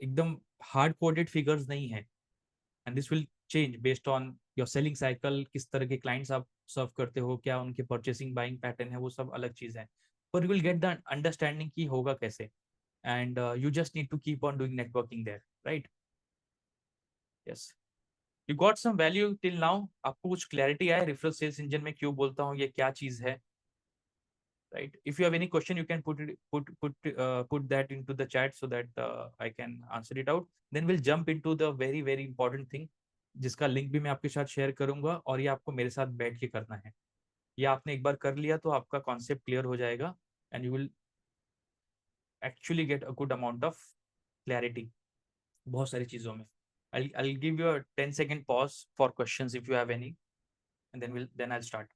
एकदम हार्ड कोडेड फिगर्स नहीं है, and this will change based on your selling cycle, किस तरह के क्लाइंट्स आप सर्व करते हो, क्या उनके परचेसिंग बाइंग पैटर्न है, वो सब अलग चीज है। पर you will get the understanding की होगा कैसे, and you just need to keep on doing networking there, right? Yes, you got some value till now? आपको कुछ क्लैरिटी आया रेफरल सेल्स इंजन में क्यों बोलता हूँ, ये क्या चीज है, right? If you have any question you can put that into the chat so that I can answer it out. Then we'll jump into the very very important thing, जिसका link भी मैं आपके साथ शेयर करूंगा, और ये आपको मेरे साथ बैठ के करना है। ये आपने एक बार कर लिया तो आपका कॉन्सेप्ट क्लियर हो जाएगा, and you will actually get a good amount of clarity बहुत सारी चीजों में। I'll give you a 10-second pause for questions if you have any, and then I'll start.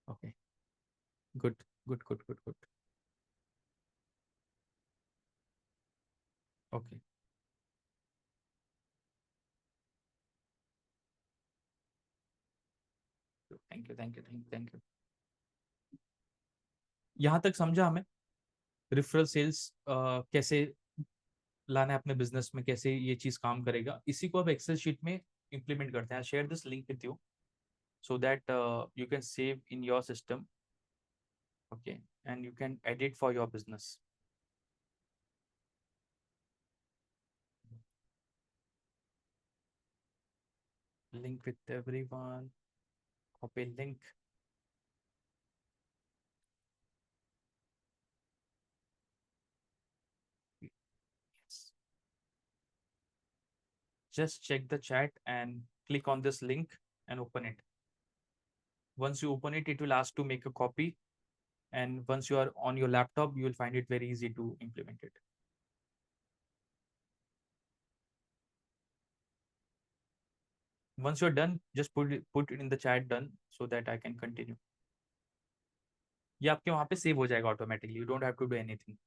Okay. Good good good good good. Okay. Thank you thank you thank you thank you. यहाँ तक समझा हमें referral sales कैसे लाना है अपने business में, कैसे ये चीज काम करेगा। इसी को अब एक्सेल शीट में इम्प्लीमेंट करते हैं। Share this link with you so that you can save in your system, okay, and you can edit for your business. Link with everyone, copy link. Yes. Just check the chat and click on this link and open it. Once you open it, it will ask to make a copy, and once you are on your laptop, you will find it very easy to implement it. Once you're done, just put it in the chat done so that I can continue. ये आपके वहाँ पे save हो जाएगा automatically, you don't have to do anything.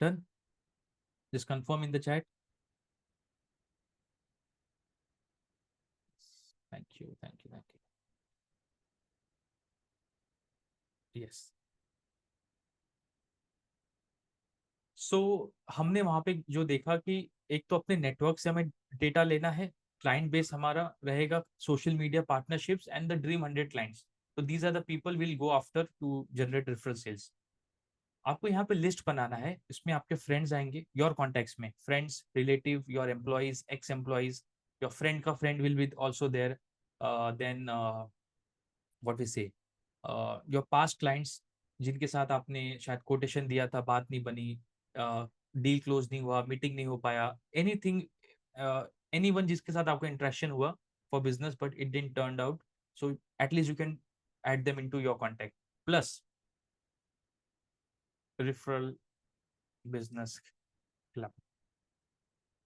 Done. Just confirm in the chat. Thank you thank you thank you. Yes. So हमने वहां पे जो देखा कि एक तो अपने नेटवर्क से हमें डेटा लेना है, क्लाइंट बेस हमारा रहेगा, social media partnerships and the dream 100 clients. तो these are the people will go after to generate referral sales. आपको यहाँ पे लिस्ट बनाना है, इसमें आपके फ्रेंड्स आएंगे, योर कॉन्टेक्ट्स में friends, relative, your employees, ex employees, your friend का friend will be also there, then what we say your past clients जिनके साथ आपने शायद कोटेशन दिया था, बात नहीं बनी, डील क्लोज नहीं हुआ, मीटिंग नहीं हो पाया, एनीथिंग, एनीवन जिसके साथ आपका इंटरेक्शन हुआ for business but it didn't turn out, so at least you can add them into your contact. Plus referral business club,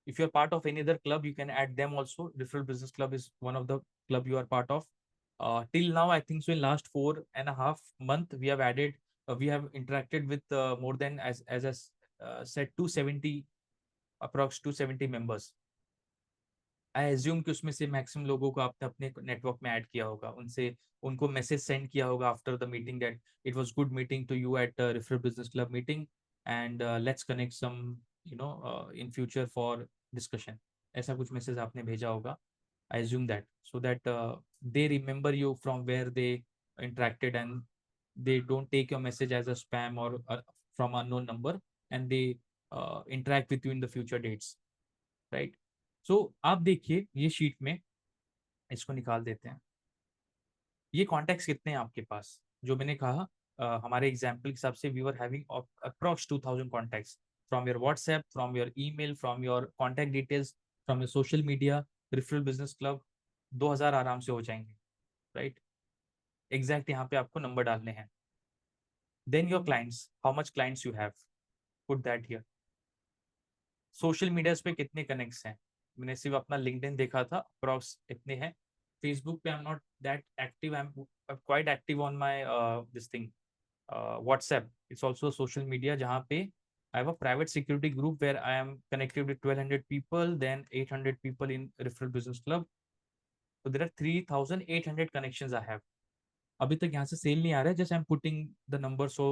if you're part of any other club you can add them also. Referral business club is one of the club you are part of. Till now I think so in last 4.5 month we have added, we have interacted with more than as said 270, approx 270 members. I assume कि उसमें से maximum लोगों को आपने अपने network में add किया होगा, उनसे उनको मैसेज सेंड किया होगा after the meeting that it was good meeting to you at referral business club meeting and let's connect some in future for discussion. ऐसा कुछ मैसेज आपने भेजा होगा, I assume that, so that they remember you from where they interacted and they don't take your message as a spam or from unknown number, and they interact with you in the future dates, right? सो आप देखिए ये sheet में, इसको निकाल देते हैं। ये contacts कितने हैं आपके पास, जो मैंने कहा हमारे एग्जाम्पल के हिसाब से we were having approx 2000 contacts from your WhatsApp, from your email, from your contact details, from your social media, referral business club. 2000 आराम से हो जाएंगे, राइट? एग्जैक्ट यहाँ पे आपको नंबर डालने हैं। Then your clients, how much clients you have, put that here. Social media पे कितने कनेक्ट्स हैं, मैंने सिर्फ अपना लिंक्डइन देखा था, अप्रॉक्स इतने हैं। फेसबुक पे I am not that active, I am quite active on my this thing WhatsApp, it's also social media जहाँ पे I have a private security group where I am connected with 1200 people, then 800 people in referral business club. So there are 3800 connections I have. अभी तक यहाँ से cell नहीं आ रहा है, just I am putting the number so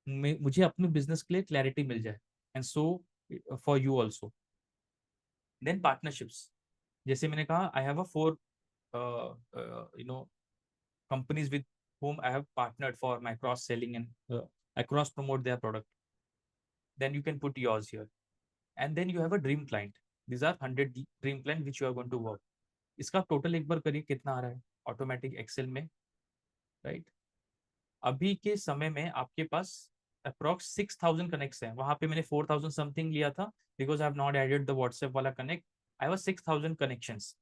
मुझे अपने बिजनेस के लिए क्लैरिटी मिल जाए, and so for you also. Then partnerships, जैसे मैंने कहा I have a 4 companies with whom I have partnered for my cross selling and I cross promote their product. Then you can put yours here, and then you have a dream client. These are 100 dream client which you are going to work. इसका total एक बार करिए कितना आ रहा है automatic Excel में, right? अभी के समय में आपके पास अप्रॉक्स 6000 कनेक्ट्स हैं। वहां पे मैंने 4000 समथिंग लिया था because I have not added the WhatsApp वाला कनेक्ट। I have 6000 connections.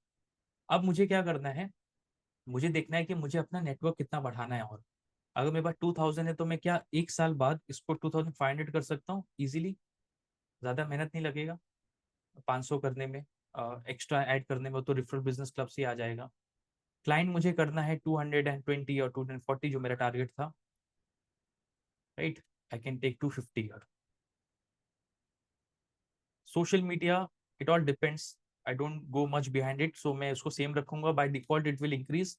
अब मुझे क्या करना है, मुझे देखना है कि मुझे अपना नेटवर्क कितना बढ़ाना है। और अगर मेरे पास 2000 है तो मैं क्या एक साल बाद इसको 2500 कर सकता हूँ इजीली, ज्यादा मेहनत नहीं लगेगा 500 करने में। एक्स्ट्रा ऐड करने में, तो रेफरल बिजनेस क्लब से ही आ जाएगा। क्लाइंट मुझे करना है 220 और 240 जो मेरा टारगेट था, राइट। आई कैन टेक 250 और social media, it all depends, I don't go much behind it, so मैं उसको सेम रखूंगा। By default it will increase,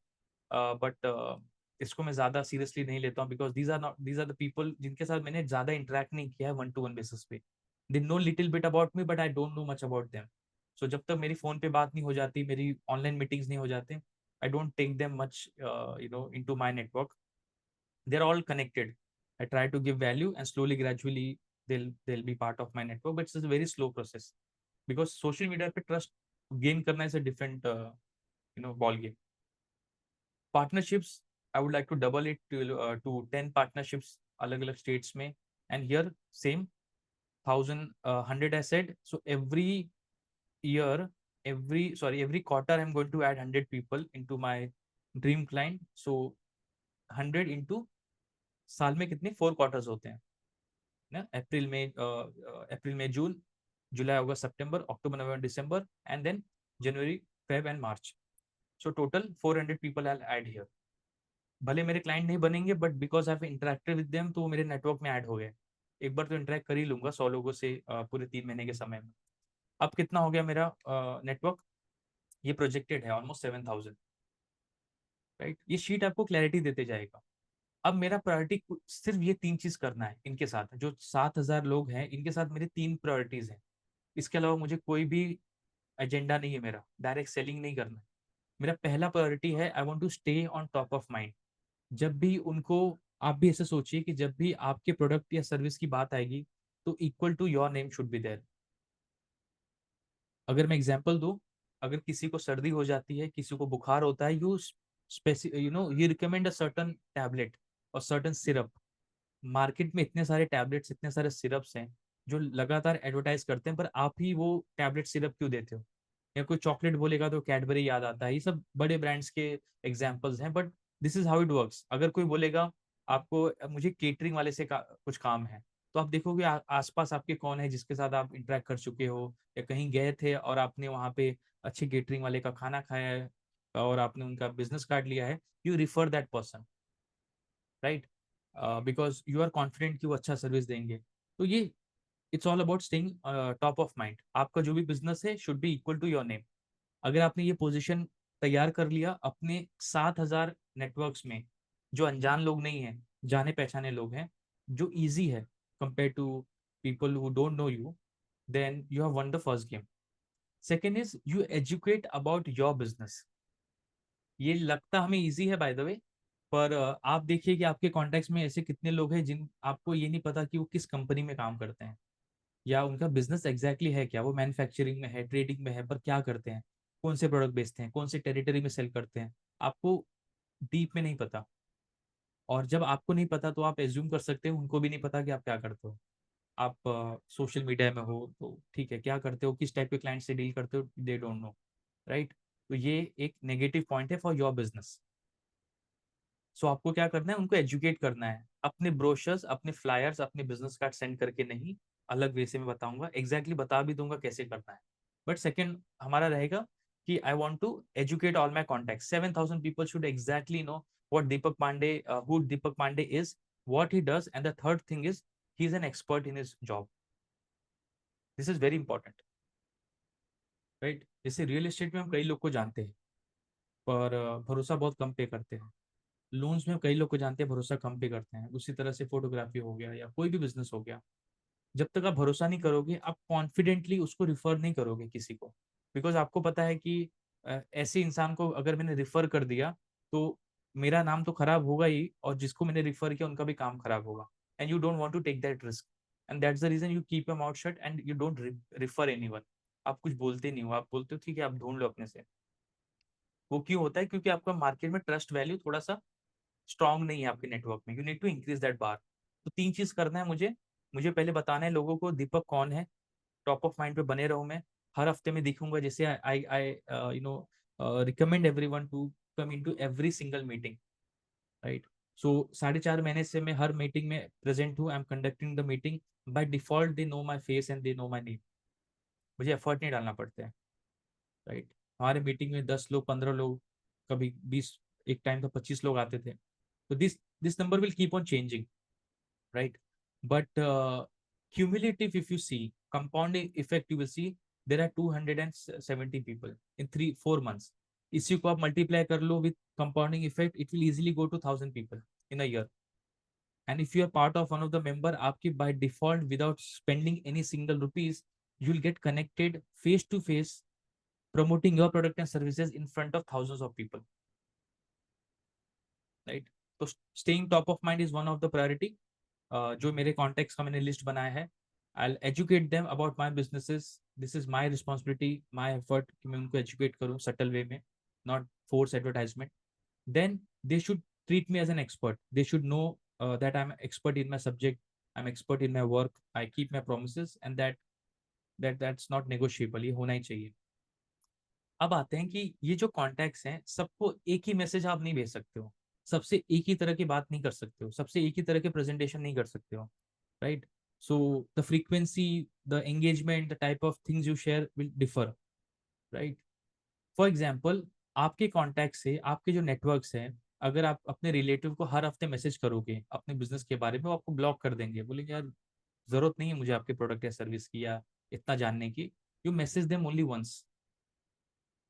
but इसको मैं ज्यादा सीरियसली नहीं लेता हूँ, because these are the people जिनके साथ मैंने ज्यादा इंटरेक्ट नहीं किया है वन टू वन बेसिस पे। They know little bit about me but I don't know much about them. So जब तक मेरी फोन पे बात नहीं हो जाती, मेरी ऑनलाइन मीटिंग्स नहीं हो जाते, I don't take them much into my network. They're all connected. I try to give value, and slowly, gradually, they'll be part of my network. But it's a very slow process because social media पे trust gain करना is a different ball game. Partnerships, I would like to double it to 10 partnerships अलग अलग states में, and here same 1,100 I said. So year, every quarter I'm going to add 100 people into my dream client. So 100 into साल में कितने 4 quarters होते हैं ना, April में June, July August September October November December, and then January Feb and March. So total 400 people I add here. भले मेरे client नहीं बनेंगे, but because I have interacted with them तो वो मेरे नेटवर्क में ऐड हो गए। एक बार तो इंटरेक्ट कर ही लूंगा 100 लोगों से पूरे 3 महीने के समय में। अब कितना हो गया मेरा नेटवर्क? ये प्रोजेक्टेड है ऑलमोस्ट 7,000, राइट। ये शीट आपको क्लैरिटी देते जाएगा। अब मेरा प्रायोरिटी सिर्फ ये 3 चीज करना है इनके साथ, जो 7,000 लोग हैं इनके साथ मेरी 3 प्रायोरिटीज हैं। इसके अलावा मुझे कोई भी एजेंडा नहीं है, मेरा डायरेक्ट सेलिंग नहीं करना है। मेरा पहला प्रायोरिटी है, I want to stay on top of mind. जब भी उनको, आप भी ऐसे सोचिए कि जब भी आपके प्रोडक्ट या सर्विस की बात आएगी तो equal to your name should be there. अगर मैं एग्जांपल दूं, अगर किसी को सर्दी हो जाती है, किसी को बुखार होता है, you recommend a certain tablet और सर्टन सिरप। मार्केट में इतने सारे टैबलेट्स, इतने सारे सिरप्स हैं जो लगातार एडवर्टाइज करते हैं, पर आप ही वो टैबलेट सिरप क्यों देते हो? या कोई चॉकलेट बोलेगा तो कैडबरी याद आता है। ये सब बड़े ब्रांड्स के एग्जांपल्स हैं, but this is how it works. अगर कोई बोलेगा आपको, मुझे केटरिंग वाले से कुछ काम है, तो आप देखोगे आसपास आपके कौन है जिसके साथ आप इंटरेक्ट कर चुके हो, या कहीं गए थे और आपने वहाँ पे अच्छे केटरिंग वाले का खाना खाया है और आपने उनका बिजनेस कार्ड लिया है, you refer that person, right, because you are confident कि वो अच्छा सर्विस देंगे। तो ये it's all about staying top of mind. आपका जो भी बिजनेस है should be equal to your name. अगर आपने ये पोजीशन तैयार कर लिया अपने 7,000 नेटवर्क्स में, जो अनजान लोग नहीं हैं, जाने पहचाने लोग हैं, जो इजी है compare to people who don't know you, then you have won the first game. Second is you educate about your business. ये लगता हमें इजी है बाय द वे, पर आप देखिए कि आपके कॉन्टेक्ट में ऐसे कितने लोग हैं जिन आपको ये नहीं पता कि वो किस कंपनी में काम करते हैं, या उनका बिजनेस एग्जैक्टली है क्या, वो मैन्युफैक्चरिंग में है, ट्रेडिंग में है, पर क्या करते हैं, कौन से प्रोडक्ट बेचते हैं, कौन से टेरिटरी में सेल करते हैं, आपको डीप में नहीं पता। और जब आपको नहीं पता तो आप एज्यूम कर सकते हो उनको भी नहीं पता कि आप क्या करते हो। आप सोशल मीडिया में हो तो ठीक है, क्या करते हो, किस टाइप के क्लाइंट से डील करते हो, दे डोंट नो, राइट। तो ये एक नेगेटिव पॉइंट है फॉर योर बिजनेस। सो आपको क्या करना है, उनको एजुकेट करना है। अपने ब्रोशर्स, अपने फ्लायर्स, अपने बिजनेस कार्ड सेंड करके नहीं, अलग वे से मैं बताऊंगा, एग्जैक्टली बता भी दूंगा कैसे करना है। बट सेकंड हमारा रहेगा कि I want to educate all my contacts. 7,000 people should exactly know what Deepak Pandey, who Deepak Pandey is, what he does, and the third thing is he is an expert in his job. This is very important, right. जैसे real estate में हम कई लोग को जानते हैं, पर भरोसा बहुत कम पे करते हैं। लोन्स में कई लोग को जानते हैं, भरोसा कम पे करते हैं। उसी तरह से फोटोग्राफी हो गया या कोई भी बिजनेस हो गया, जब तक आप भरोसा नहीं करोगे, आप कॉन्फिडेंटली उसको रिफर नहीं करोगे किसी को, बिकॉज आपको पता है कि ऐसे इंसान को अगर मैंने रिफर कर दिया तो मेरा नाम तो खराब होगा ही, और जिसको मैंने रिफर किया उनका भी काम खराब होगा। And you don't want to take that risk, and that's the reason you keep your mouth shut and you don't refer anyone. आप कुछ बोलते नहीं हो, आप बोलते हो ठीक है आप ढूंढ लो अपने से। वो क्यों होता है? क्योंकि आपका मार्केट में ट्रस्ट वैल्यू थोड़ा सा स्ट्रांग नहीं है आपके नेटवर्क में। You need to increase that bar. तो 3 चीज करना है मुझे। मुझे पहले बताना है लोगों को दीपक कौन है, टॉप ऑफ माइंड पे बने रहूं मैं। हर हफ्ते में दिखूंगा, जैसे I I you know recommend everyone to come into every single meeting, right. So 4.5 महीने से मैं हर मीटिंग में प्रेजेंट हूँ, I am conducting the meeting. By default they know my face and they know my name. मुझे effort नहीं डालना पड़ता है। राइट। हमारे मीटिंग में 10 लोग, 15 लोग, कभी 20, एक टाइम तो 25 लोग आते थे। तो this number will keep on changing, right? But cumulative, if you see compounding effect, you will see there are 270 people in 3-4 months. इसी को आप मल्टीप्लाई कर लो with compounding effect, it will easily go to 1,000 people in a year. And if you are part of one of the member, आपकी by default without spending any single rupees, you will get connected face to face, promoting your product and services in front of thousands of people, right? तो staying top of mind is one of the priority. जो मेरे contacts का मैंने list बनाया है, I educate them about my businesses, this is my responsibility, my effort कि मैं उनको एजुकेट करूँ सटल वे में, not force advertisement. Then they should treat me as an expert, they should know that I am expert in my subject, I am expert in my work, I keep my promise and that's not negotiable, ये होना ही चाहिए. अब आते हैं कि ये जो contacts हैं, सबको एक ही मैसेज आप नहीं भेज सकते हो, सबसे एक ही तरह की बात नहीं कर सकते हो, सबसे एक ही तरह के प्रेजेंटेशन नहीं कर सकते हो, right? So the frequency, the engagement, the type of things you share will differ, right? For example, आपके कॉन्टैक्ट से, आपके जो नेटवर्क्स हैं, अगर आप अपने रिलेटिव को हर हफ्ते मैसेज करोगे अपने बिजनेस के बारे में, वो आपको ब्लॉक कर देंगे, बोलेंगे यार जरूरत नहीं है मुझे आपके प्रोडक्ट या सर्विस की या इतना जानने की. You message them only once,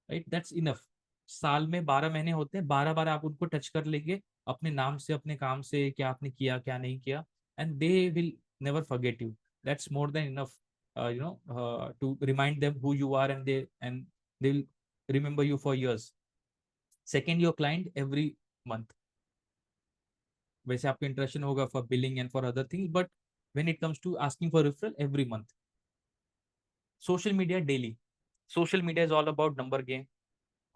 right? That's enough. साल में 12 महीने होते हैं, 12 बार आप उनको टच कर लेंगे अपने नाम से, अपने काम से, क्या आपने किया क्या नहीं किया, and they will never forget you. That's more than enough, to remind them who you are, and they will remember you for years. Second, your client every month. वैसे आपका इंटरेक्शन होगा for billing and for other things, but when it comes to asking for referral, every month. Social media daily. Social media is all about number game,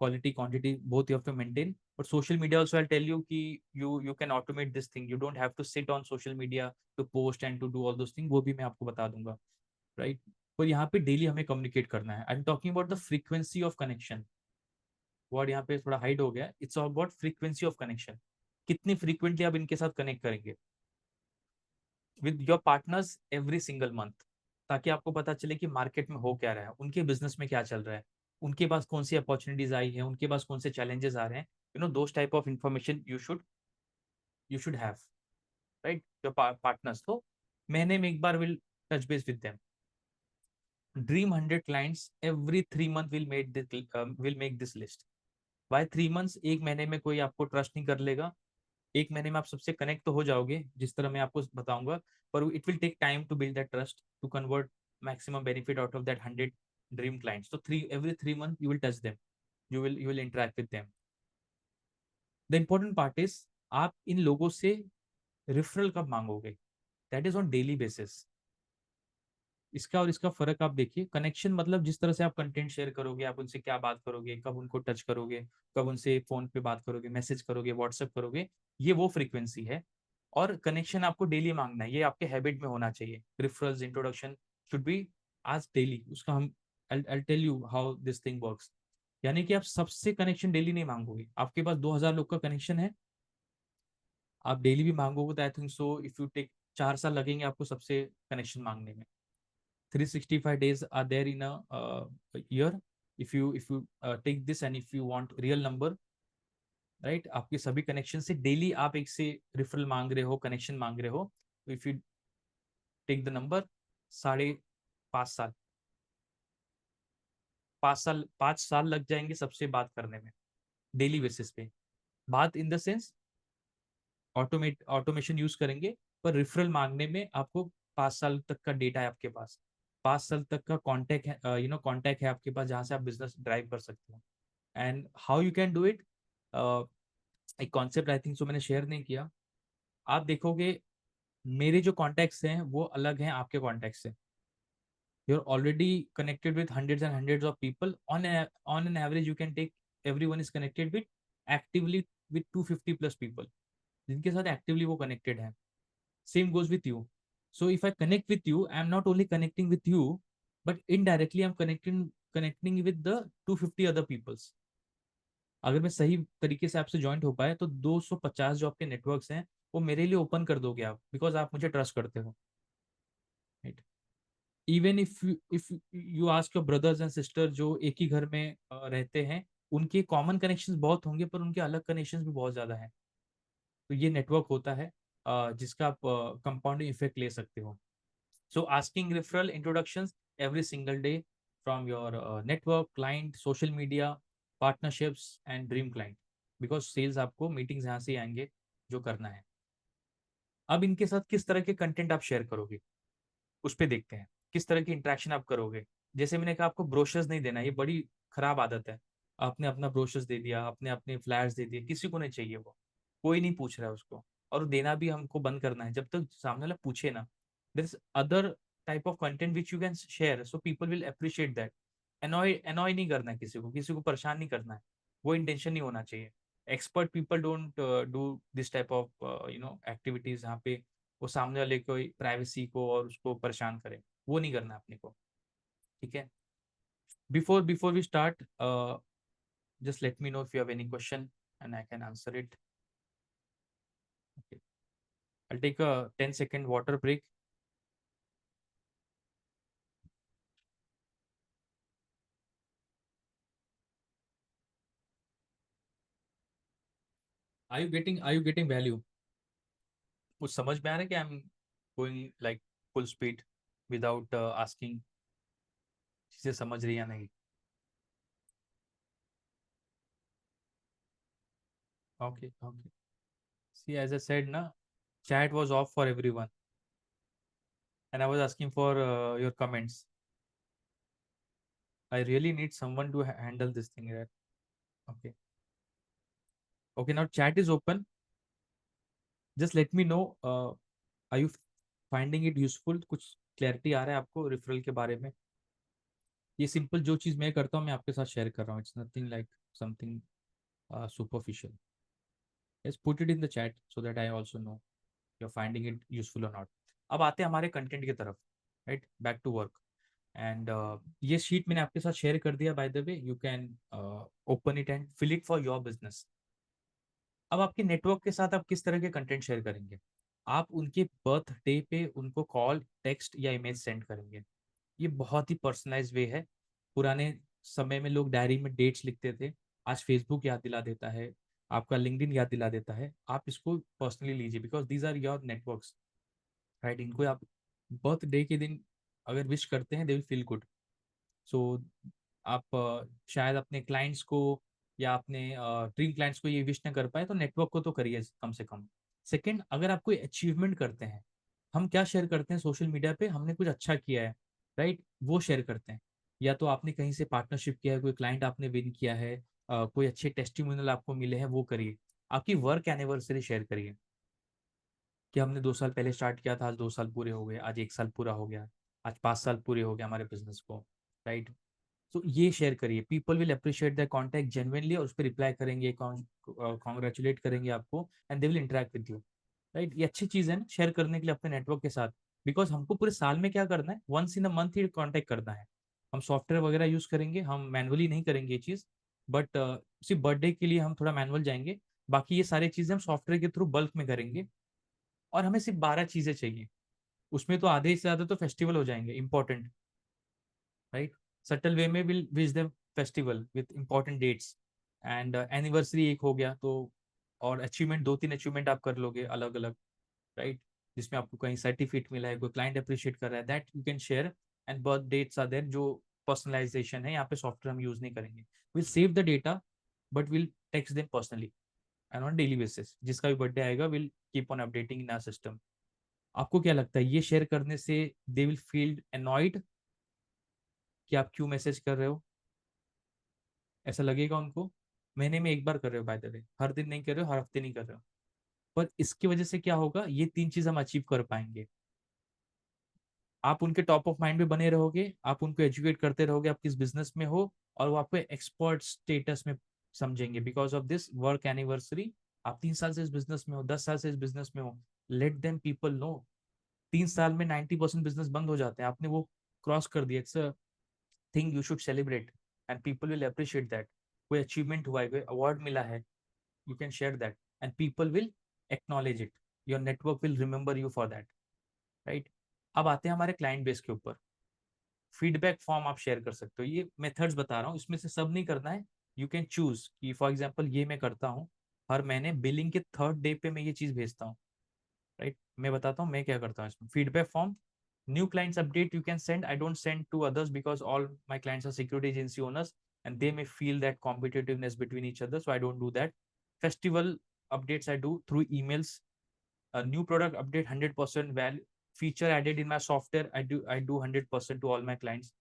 quality quantity both you have to maintain. But social media also, I'll tell you ki you can automate this thing, you don't have to sit on social media to post and to do all those things, वो भी मैं आपको बता दूंगा, right? पर यहाँ पे daily हमें कम्युनिकेट करना है. I am talking about the frequency of connection. Word यहाँ पे थोड़ा हाइड हो गया. It's all about frequency of connection. कितनी फ्रीक्वेंटली आप इनके साथ कनेक्ट करेंगे with your partners every single month, ताकि आपको पता चले कि मार्केट में हो क्या रहा है, उनके बिजनेस में क्या चल रहा है, उनके पास कौन सी अपॉर्चुनिटीज आई हैं, उनके पास कौन से चैलेंजेस आ रहे हैं. Those type of information you should have, right? Your partners. तो महीने में एक बार will touch base with them. Dream 100 clients every 3 month will make this list. By 3 months, एक महीने में कोई आपको ट्रस्ट नहीं कर लेगा. एक महीने में आप सबसे कनेक्ट तो हो जाओगे जिस तरह मैं आपको बताऊंगा, पर it will take time to build that trust, to convert maximum benefit out of that 100 dream clients. तो every 3 month you will touch them, you will interact with them. The important part is, आप इन लोगों से referral कब मांगोगे? That is on daily basis. इसका और इसका फर्क आप देखिए. कनेक्शन मतलब जिस तरह से आप कंटेंट शेयर करोगे, आप उनसे क्या बात करोगे, कब उनको टच करोगे, कब उनसे फोन पे बात करोगे, मैसेज करोगे, व्हाट्सएप करोगे, ये वो फ्रीक्वेंसी है. और कनेक्शन आपको डेली मांगना है, ये आपके हैबिट में होना चाहिए. रेफरल्स, इंट्रोडक्शन शुड बी आज डेली. उसका हम I tell you how this thing works. यानी कि आप सबसे कनेक्शन डेली नहीं मांगोगे. आपके पास 2,000 लोग का कनेक्शन है, आप डेली भी मांगोगे तो I think so if you take 4 साल लगेंगे आपको सबसे कनेक्शन मांगने में. 365 days are there in a year. If you take this and if you want real number, right, आपके सभी कनेक्शन से डेली आप एक से रिफरल मांग रहे हो, कनेक्शन मांग रहे हो, तो if you take the number, 5.5 साल, 5 साल लग जाएंगे सबसे बात करने में, डेली बेसिस पे. बात इन द सेंस ऑटोमेशन यूज करेंगे, पर रेफरल मांगने में आपको 5 साल तक का डेटा है आपके पास, 5 साल तक का कॉन्टैक्ट है, कॉन्टैक्ट है आपके पास, जहां से आप बिजनेस ड्राइव कर सकते हो. And how you can do it, एक कॉन्सेप्ट आई थिंक सो मैंने शेयर नहीं किया. आप देखोगे मेरे जो कॉन्टैक्ट्स हैं वो अलग हैं आपके कॉन्टैक्ट से. You are already connected with hundreds and hundreds of people. On an average you can take, everyone is connected with actively with 250+ people, जिनके साथ एक्टिवली वो कनेक्टेड है. Same goes with you. So if I connect with you, I'm not only connecting with you, but indirectly I'm connecting with the 250 other peoples. अगर मैं सही तरीके से आपसे ज्वाइंट हो पाए तो 250 जो आपके नेटवर्क्स हैं वो मेरे लिए ओपन कर दोगे आप, बिकॉज आप मुझे ट्रस्ट करते हो, right? Even if you ask your brothers and sister जो एक ही घर में रहते हैं, उनके कॉमन कनेक्शंस बहुत होंगे पर उनके अलग कनेक्शंस भी बहुत ज्यादा हैं। तो ये नेटवर्क होता है जिसका आप कंपाउंडिंग इफेक्ट ले सकते हो। So asking referral introductions every single day from your network, client, social media, partnerships and dream client, because sales आपको मीटिंग्स यहाँ से ही आएंगे जो करना है। अब इनके साथ किस तरह के कंटेंट आप शेयर करोगे उस पर देखते हैं, किस तरह की इंटरेक्शन आप करोगे। जैसे मैंने कहा आपको ब्रोशर्स नहीं देना, ये बड़ी खराब आदत है। आपने अपना ब्रोशर्स दे दिया, आपने अपने फ्लैट्स दे दिए, किसी को नहीं चाहिए वो, कोई नहीं पूछ रहा है उसको। और देना भी हमको बंद करना है जब तक सामने वाला पूछे ना। There is other type of content which you can share so people will appreciate that. Annoy नहीं करना है किसी को परेशान नहीं करना है, वो इंटेंशन नहीं होना चाहिए। Expert people don't do this type of activities जहाँ पे वो सामने वाले को प्राइवेसी को और उसको परेशान करे, वो नहीं करना है अपने को। ठीक है। Before we start, just let me know if you have any question and I can answer it. Okay. I'll take a 10-second water break. Are you getting value? कुछ समझ में आ रहा है कि I am going like full speed without asking, चीजें समझ रही या नहीं? Okay okay. See as I said ना, chat was off for everyone and I was asking for your comments. I really need someone to handle this thing, right? Okay. Okay, now chat is open. Just let me know, are you finding it useful? कुछ clarity आ रहा है आपको referral के बारे में? ये simple जो चीज़ मैं करता हूँ मैं आपके साथ शेयर कर रहा हूँ, it's nothing like something superficial. Just put it in the chat so that I also know you are finding it useful और नॉट। अब आते हैं हमारे कंटेंट की तरफ, right, back to work. And ये शीट मैंने आपके साथ शेयर कर दिया, by the way you can open it and fill it for your business. अब आपके नेटवर्क के साथ आप किस तरह के कंटेंट शेयर करेंगे? आप उनके बर्थडे पे उनको कॉल, टेक्स्ट या इमेज सेंड करेंगे। ये बहुत ही पर्सनलाइज वे है। पुराने समय में लोग डायरी में डेट्स लिखते थे, आज फेसबुक याद दिला देता है, आपका लिंक्डइन याद दिला देता है। आप इसको पर्सनली लीजिए because these are your networks, right. इनको आप बर्थडे के दिन अगर विश करते हैं they will feel good. So आप शायद अपने क्लाइंट्स को या अपने ड्रीम क्लाइंट्स को ये विश ना कर पाए तो नेटवर्क को तो करिए कम से कम। सेकंड, अगर आप कोई अचीवमेंट करते हैं, हम क्या शेयर करते हैं सोशल मीडिया पे, हमने कुछ अच्छा किया है, राइट, वो शेयर करते हैं। या तो आपने कहीं से पार्टनरशिप किया है, कोई क्लाइंट आपने विन किया है, कोई अच्छे टेस्टिमोनियल आपको मिले हैं, वो करिए। आपकी वर्क एनिवर्सरी शेयर करिए कि हमने 2 साल पहले स्टार्ट किया था, आज 2 साल पूरे हो गए, आज 1 साल पूरा हो गया, आज 5 साल पूरे हो गए हमारे बिजनेस को, राइट। तो ये शेयर करिए, people will appreciate the contact genuinely और उस पर रिप्लाई करेंगे, कॉन्ग्रेचुलेट करेंगे आपको and they will interact with you, right. ये अच्छी चीज़ है ना शेयर करने के लिए अपने नेटवर्क के साथ। बिकॉज हमको पूरे साल में क्या करना है, वंस इन अ मंथ ही कॉन्टैक्ट करना है। हम सॉफ्टवेयर वगैरह यूज करेंगे, हम मैनुअली नहीं करेंगे ये चीज़। बट सिर्फ बर्थडे के लिए हम थोड़ा मैनुअल जाएंगे, बाकी ये सारी चीज़ें हम सॉफ्टवेयर के थ्रू बल्क में करेंगे। और हमें सिर्फ 12 चीज़ें चाहिए, उसमें तो आधे से ज़्यादा तो फेस्टिवल हो जाएंगे इंपॉर्टेंट, राइट। सटल वे में will wish them festival with important dates. And anniversary एक हो गया तो, और अचीवमेंट 2-3 अचीवमेंट आप कर लोगे अलग अलग, राइट, जिसमें आपको कहीं सर्टिफिकेट मिला है, कोई क्लाइंट अप्रिशिएट कर रहा है, that you can share. And birth dates are there, जो पर्सनलाइजेशन है यहाँ पे सॉफ्टवेयर हम यूज नहीं करेंगे। Will save the data but will text them personally and on daily basis. जिसका भी बर्थडे आएगा will keep on updating in our system. आपको क्या लगता है ये शेयर करने से दे विल फील अनॉयड कि आप क्यों मैसेज कर रहे हो? ऐसा लगेगा उनको? महीने में एक बार कर रहे हो, बाय द वे, हर दिन नहीं कर रहे हो, हर हफ्ते नहीं कर रहे हो। पर इसकी वजह से क्या होगा, ये 3 चीज हम अचीव कर पाएंगे। आप उनके टॉप ऑफ माइंड में बने रहोगे, आप उनको एजुकेट करते रहोगे आप किस बिजनेस में हो, और वो आपको एक्सपर्ट स्टेटस में समझेंगे because of this work anniversary. आप 3 साल से इस बिजनेस में हो, 10 साल से इस बिजनेस में हो, लेट देम पीपल नो। 3 साल में 90% बिजनेस बंद हो जाते हैं, आपने वो क्रॉस कर दिया। It's a thing you should celebrate and people will appreciate that. कोई अचीवमेंट हुआ है, कोई अवार्ड मिला है, you can share that and people will acknowledge it, your network will remember you for that, right। अब आते हैं हमारे क्लाइंट बेस के ऊपर। फीडबैक फॉर्म आप शेयर कर सकते हो। ये मेथड्स बता रहा हूँ, इसमें से सब नहीं करना है, यू कैन चूज कि फॉर एग्जाम्पल ये मैं करता हूँ, हर महीने बिलिंग के थर्ड डे पे मैं ये चीज भेजता हूँ, राइट। मैं बताता हूँ मैं क्या करता हूँ इसमें। Feedback form, new clients update you can send, I don't send to others because all my clients are security agency owners and they may feel that competitiveness between each other, so I don't do that. Festival updates I do through emails. A new product update, 100% value feature added in my software, I do 100% to all my clients.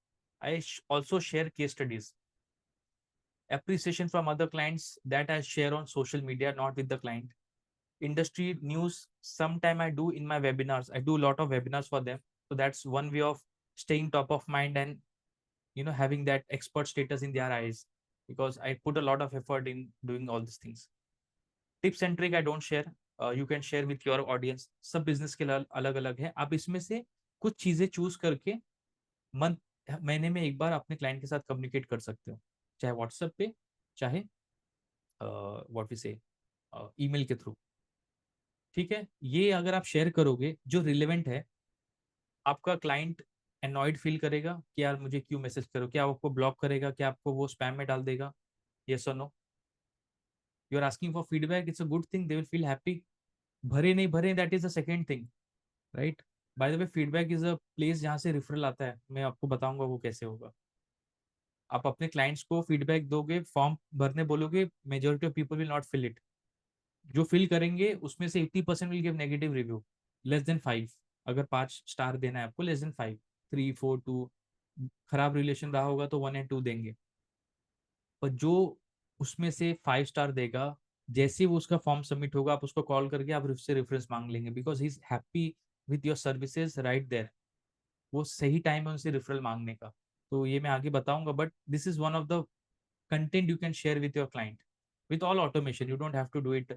Also share case studies, appreciation from other clients that I share on social media, not with the client. Industry news, sometime I do in my webinars, I do a lot of webinars for them, so that's one way of staying top of mind and having that expert status in their eyes, because I put a lot of effort in doing all these things. Tips and trick I don't share, you can share with your audience. सब business के अलग अलग है, आप इसमें से कुछ चीजें चूज करके मंथ महीने में एक बार अपने क्लाइंट के साथ कम्युनिकेट कर सकते हो, चाहे व्हाट्सएप पे, चाहे व्हाट वी से ईमेल के थ्रू। ठीक है, ये अगर आप शेयर करोगे जो रिलेवेंट है, आपका क्लाइंट एनॉयड फील करेगा कि यार मुझे क्यों मैसेज करो, क्या आपको ब्लॉक करेगा, क्या आपको वो स्पैम में डाल देगा, यस और no. You are asking for feedback, it's a good thing, they will feel happy. भरे नहीं भरे, that is the second thing, right. By the way feedback is a place जहाँ से रेफरल आता है, मैं आपको बताऊंगा वो कैसे होगा। आप अपने क्लाइंट्स को फीडबैक दोगे, फॉर्म भरने बोलोगे, majority of people will not fill it. जो फिल करेंगे उसमें से 80% will give negative review, less than 5। अगर 5 स्टार देना है आपको, लेस देन 5, 3, 4, 2। खराब रिलेशन रहा होगा तो 1 और 2 देंगे। पर जो उसमें से 5 स्टार देगा, जैसे ही वो उसका फॉर्म सबमिट होगा, आप उसको कॉल करके आप उससे रेफरेंस मांग लेंगे, because he is happy with your services right there. वो सही टाइम है उनसे रेफरल मांगने का। तो ये मैं आगे बताऊंगा, but this is one of the content you can share with your client with all automation, you don't have to do it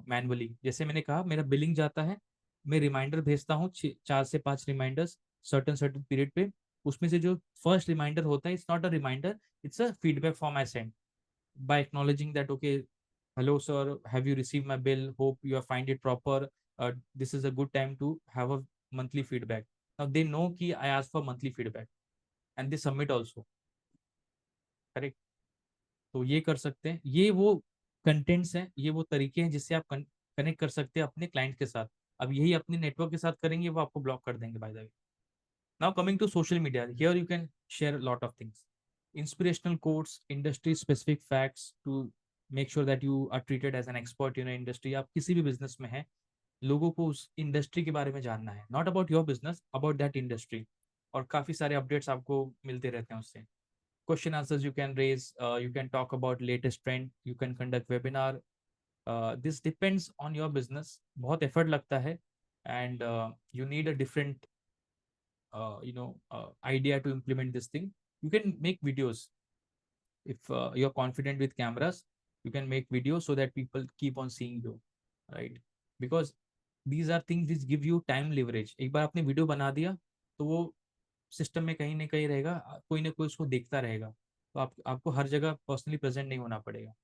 manually. जैसे मैंने कहा, मेरा बिलिंग जाता है, मैं रिमाइंडर भेजता हूँ, 4 से 5 रिमाइंडर्स सर्टन सर्टन पीरियड पे। उसमें से जो फर्स्ट रिमाइंडर होता है, it's not a reminder, it's a feedback form I send by acknowledging that, okay, hello sir, have you received my bill, hope you have find it proper, this is a good time to have a monthly feedback. Now they know कि I ask for monthly feedback and they submit also, correct। तो ये कर सकते हैं, ये वो contents हैं, ये वो तरीके हैं जिससे आप कनेक्ट कर सकते हैं अपने क्लाइंट के साथ। अब यही अपने नेटवर्क के साथ करेंगे, वो आपको ब्लॉक कर देंगे bye the way. Now coming to social media, here you can share a lot of things. Inspirational quotes, industry specific facts to make sure that you are treated as an expert in a industry। आप किसी भी business में हैं, लोगों को उस industry के बारे में जानना है, not about your business, about that industry. और काफी सारे अपडेट्स आपको मिलते रहते हैं उससे। Question answers you can raise, you can talk about latest trend, you can conduct webinar. This depends on your business, बहुत एफर्ट लगता है, and you need a different idea to implement this thing. You can make videos if you're confident with cameras. You can make videos so that people keep on seeing you, right? Because these are things which give you time leverage। एक बार आपने video बना दिया तो वो system में कहीं ना कहीं रहेगा, कोई ना कोई उसको देखता रहेगा, तो आपको हर जगह पर्सनली प्रेजेंट नहीं होना पड़ेगा।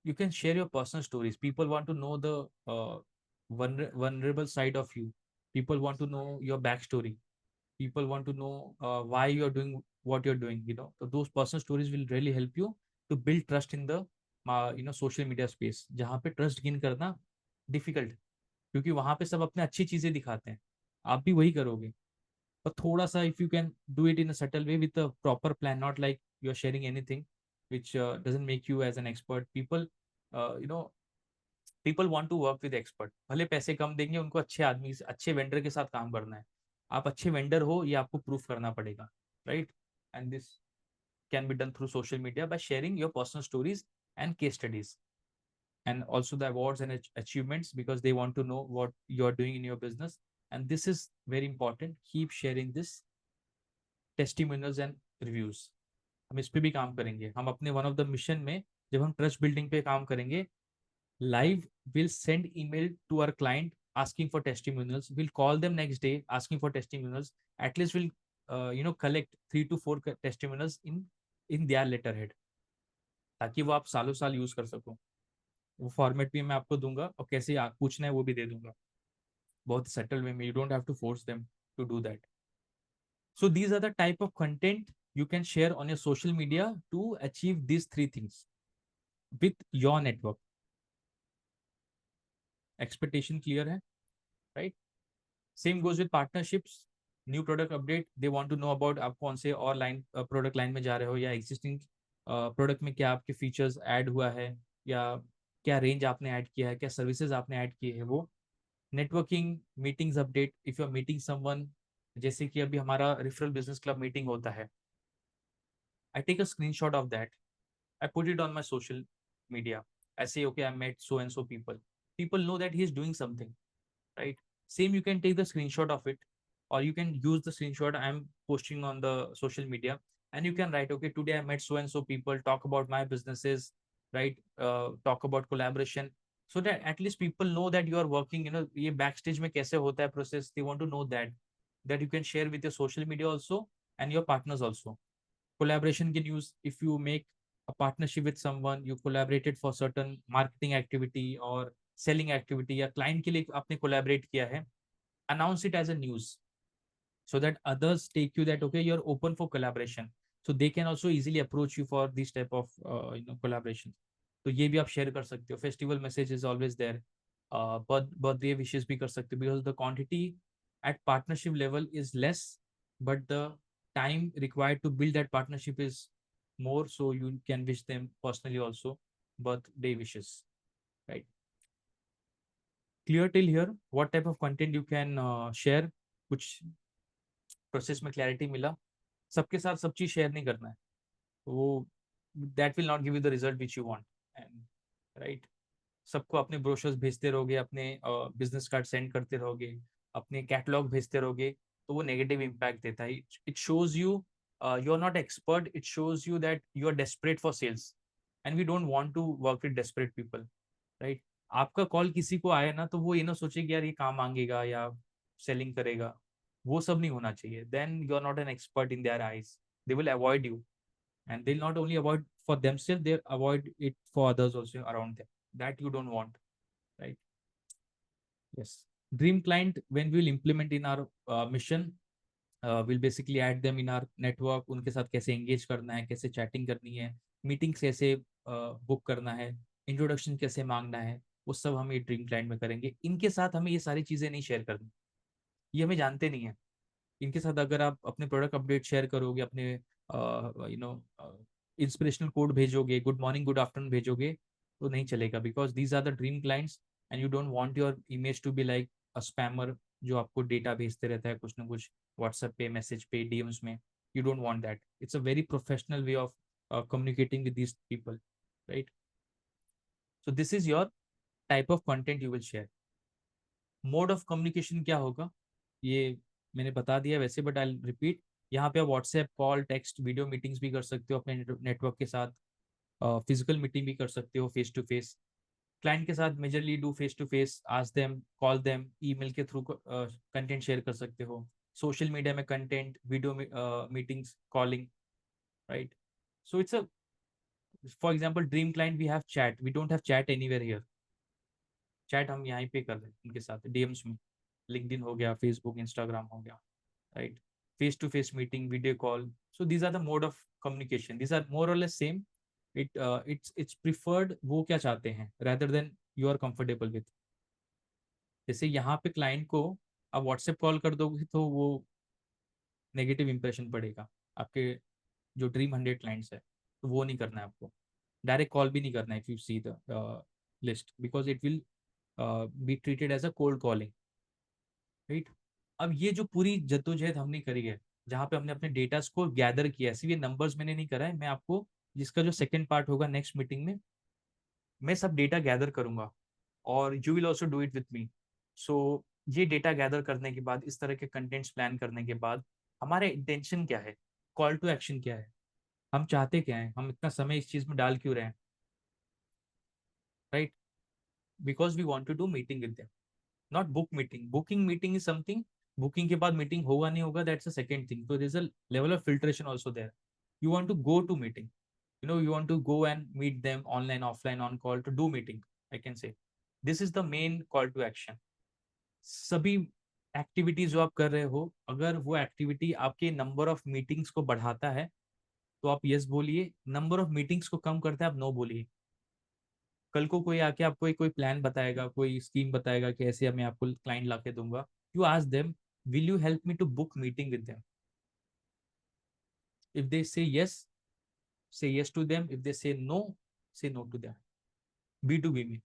You can share your personal stories, people want to know the vulnerable side of you, people want to know your backstory, people want to know why you are doing what you're doing, so those personal stories will really help you to build trust in the social media space, जहाँ पे trust gain करना difficult, क्योंकि वहां पे सब अपने अच्छी चीजें दिखाते हैं। आप भी वही करोगे, पर थोड़ा सा if you can do it in a subtle way with a proper plan, not like you are sharing anything which doesn't make you as an expert। people you know people want to work with expert, भले पैसे कम देंगे, उनको अच्छे आदमी अच्छे vendor के साथ काम करना है। आप अच्छे वेंडर हो ये आपको प्रूफ करना पड़ेगा, right. And this can be done through social media by sharing your personal stories and case studies, and also the awards and achievements, because they want to know what you are doing in your business। and this is very important, keep sharing this testimonials and reviews। हम इस पे भी काम करेंगे, हम अपने one of the mission में जब हम ट्रस्ट बिल्डिंग पे काम करेंगे, Live will send email to our client asking for testimonials. We'll call them next day asking for testimonials. At least we'll collect 3 to 4 testimonials in their letterhead, ताकि वो आप सालों साल यूज कर सको। वो फॉर्मेट भी मैं आपको दूंगा, और कैसे आप पूछना है वो भी दे दूंगा, बहुत सेटल वे में, you don't have to force them to do that. So these are the type of content you can share on your social media to achieve these three things with your network. Expectation clear है, right? Same goes with partnerships. New product update, they want to know about आप कौन से और line product line में जा रहे हो, या एग्जिस्टिंग प्रोडक्ट में क्या आपके फीचर्स ऐड हुआ है, या क्या रेंज आपने ऐड किया है, क्या सर्विसेज आपने ऐड किए हैं। वो networking meetings update, if you are meeting someone, जैसे कि अभी हमारा रेफरल बिजनेस क्लब मीटिंग होता है, I take a screenshot of that, I put it on my social media. I say, okay, I met so and so people. People know that he is doing something, right? Same, you can take the screenshot of it, or you can use the screenshot I'm posting on the social media, and you can write, okay, today I met so and so people, talk about my businesses, right? Talk about collaboration, so that at least people know that you are working. You know, ये backstage में कैसे होता है process. They want to know that you can share with your social media also and your partners also. Collaboration can use, if you make a partnership with someone, you collaborated for certain marketing activity or selling activity, या client के लिए आपने collaborate किया है, announce it as a news, so that others take you that, okay, you're open for collaboration, so they can also easily approach you for this type of collaboration. तो ये भी आप शेयर कर सकते हो. Festival message is always there. Birthday wishes भी कर सकते हो, because the quantity at partnership level is less, but the time required to build that partnership is more, so you can wish them personally also birthday wishes, right? Clear till here what type of content you can share? कुछ process में clarity मिला? सबके साथ सब चीज share नहीं करना है, वो that will not give you the result which you want, and right, सबको अपने ब्रोशर्स भेजते रहोगे, अपने बिजनेस कार्ड सेंड करते रहोगे, अपने कैटलॉग भेजते रहोगे, तो वो नेगेटिव इम्पैक्ट देता है. It shows you you are not expert, it shows you that you are desperate for sales, and we don't want to work with desperate people, right? आपका कॉल किसी को आया ना, तो वो ये ना सोचे कि यार ये काम मांगेगा या सेलिंग करेगा, वो सब नहीं होना चाहिए. Then you are not an expert in their eyes, they will avoid you, and they'll not only avoid for themselves, they'll avoid it for others also around them. That you don't want, right? Yes. Dream client, when we'll implement in our mission, we'll basically add them in our network. उनके साथ कैसे engage करना है, कैसे chatting करनी है, meetings कैसे book करना है, introduction कैसे मांगना है, वो सब हम ये ड्रीम क्लाइंट में करेंगे. इनके साथ हमें ये सारी चीजें नहीं शेयर करनी, ये हमें जानते नहीं है. इनके साथ अगर आप अपने प्रोडक्ट अपडेट शेयर करोगे, अपने इंस्पिरेशनल कोड भेजोगे, गुड मॉर्निंग गुड आफ्टरनून भेजोगे, तो नहीं चलेगा, because these are the dream clients, and you don't want your image to be like a spammer, जो आपको डेटा भेजते रहता है कुछ ना कुछ व्हाट्सएप पे, मैसेज पे, डीएम्स में. You don't want that. It's a very professional way of communicating with these people, right? So this is your type of content you will share. Mode of communication क्या होगा, ये मैंने बता दिया वैसे, बट आई रिपीट. यहाँ पे आप WhatsApp call, text, video meetings भी कर सकते हो अपने नेटवर्क के साथ. फिजिकल मीटिंग भी कर सकते हो फेस टू फेस. क्लाइंट के साथ majorly do face to face, ask them, call them, email के थ्रू कंटेंट शेयर कर सकते हो. सोशल मीडिया में content, video meetings, calling, right? So it's a, for example dream client, we have chat, we don't have chat anywhere here. Chat हम यहाँ पे कर रहे हैं उनके साथ डीएम्स में. लिंक्डइन हो गया, फेसबुक, इंस्टाग्राम हो गया, right? Face to face meeting, video call. So these are the mode of communication. These are more or less same. It's preferred वो क्या चाहते हैं rather than you are comfortable with. जैसे यहाँ पे क्लाइंट को आप व्हाट्सएप कॉल कर दोगे तो वो नेगेटिव इंप्रेशन पड़ेगा आपके जो ड्रीम 100 क्लाइंट्स है, तो वो नहीं करना है आपको. डायरेक्ट कॉल भी नहीं करना है if you see the list, because it will be treated as a cold calling, right? अब ये जो पूरी जद्दोजहद हमने करी है, जहाँ पे हमने अपने डेटास को गैदर किया है, सिर्फ ये नंबर्स मैंने नहीं करा है, मैं आपको जिसका जो सेकंड पार्ट होगा नेक्स्ट मीटिंग में, मैं सब डेटा गैदर करूंगा, और you will also do it with me. So ये डेटा गैदर करने के बाद, इस तरह के कंटेंट्स प्लान करने के बाद, हमारा इंटेंशन क्या है, कॉल टू एक्शन क्या है, हम चाहते क्या है, हम इतना समय इस चीज में डाल क्यों रहे हैं, right? Because we want to do meeting with them, not book meeting. Booking meeting is something, booking के बाद मीटिंग होगा नहीं होगा, दैट्स अ सेकंड थिंग. तो there is a level of filtration also there. You want to go to meeting, you want to go and meet them online, offline, on call, to do meeting, I can say. This is the main call to action. सभी activity जो आप कर रहे हो, अगर वो activity आपके number of meetings को बढ़ाता है तो आप यस बोलिए, नंबर ऑफ मीटिंग्स को कम करता है आप नो बोलिए। कल को कोई आके आपको कोई प्लान बताएगा, कोई स्कीम बताएगा कि ऐसे मैं आपको क्लाइंट ला के दूंगा, you ask them, will you help me to book meeting with them? If they say yes to them. If they say no, say no to them. B2B में,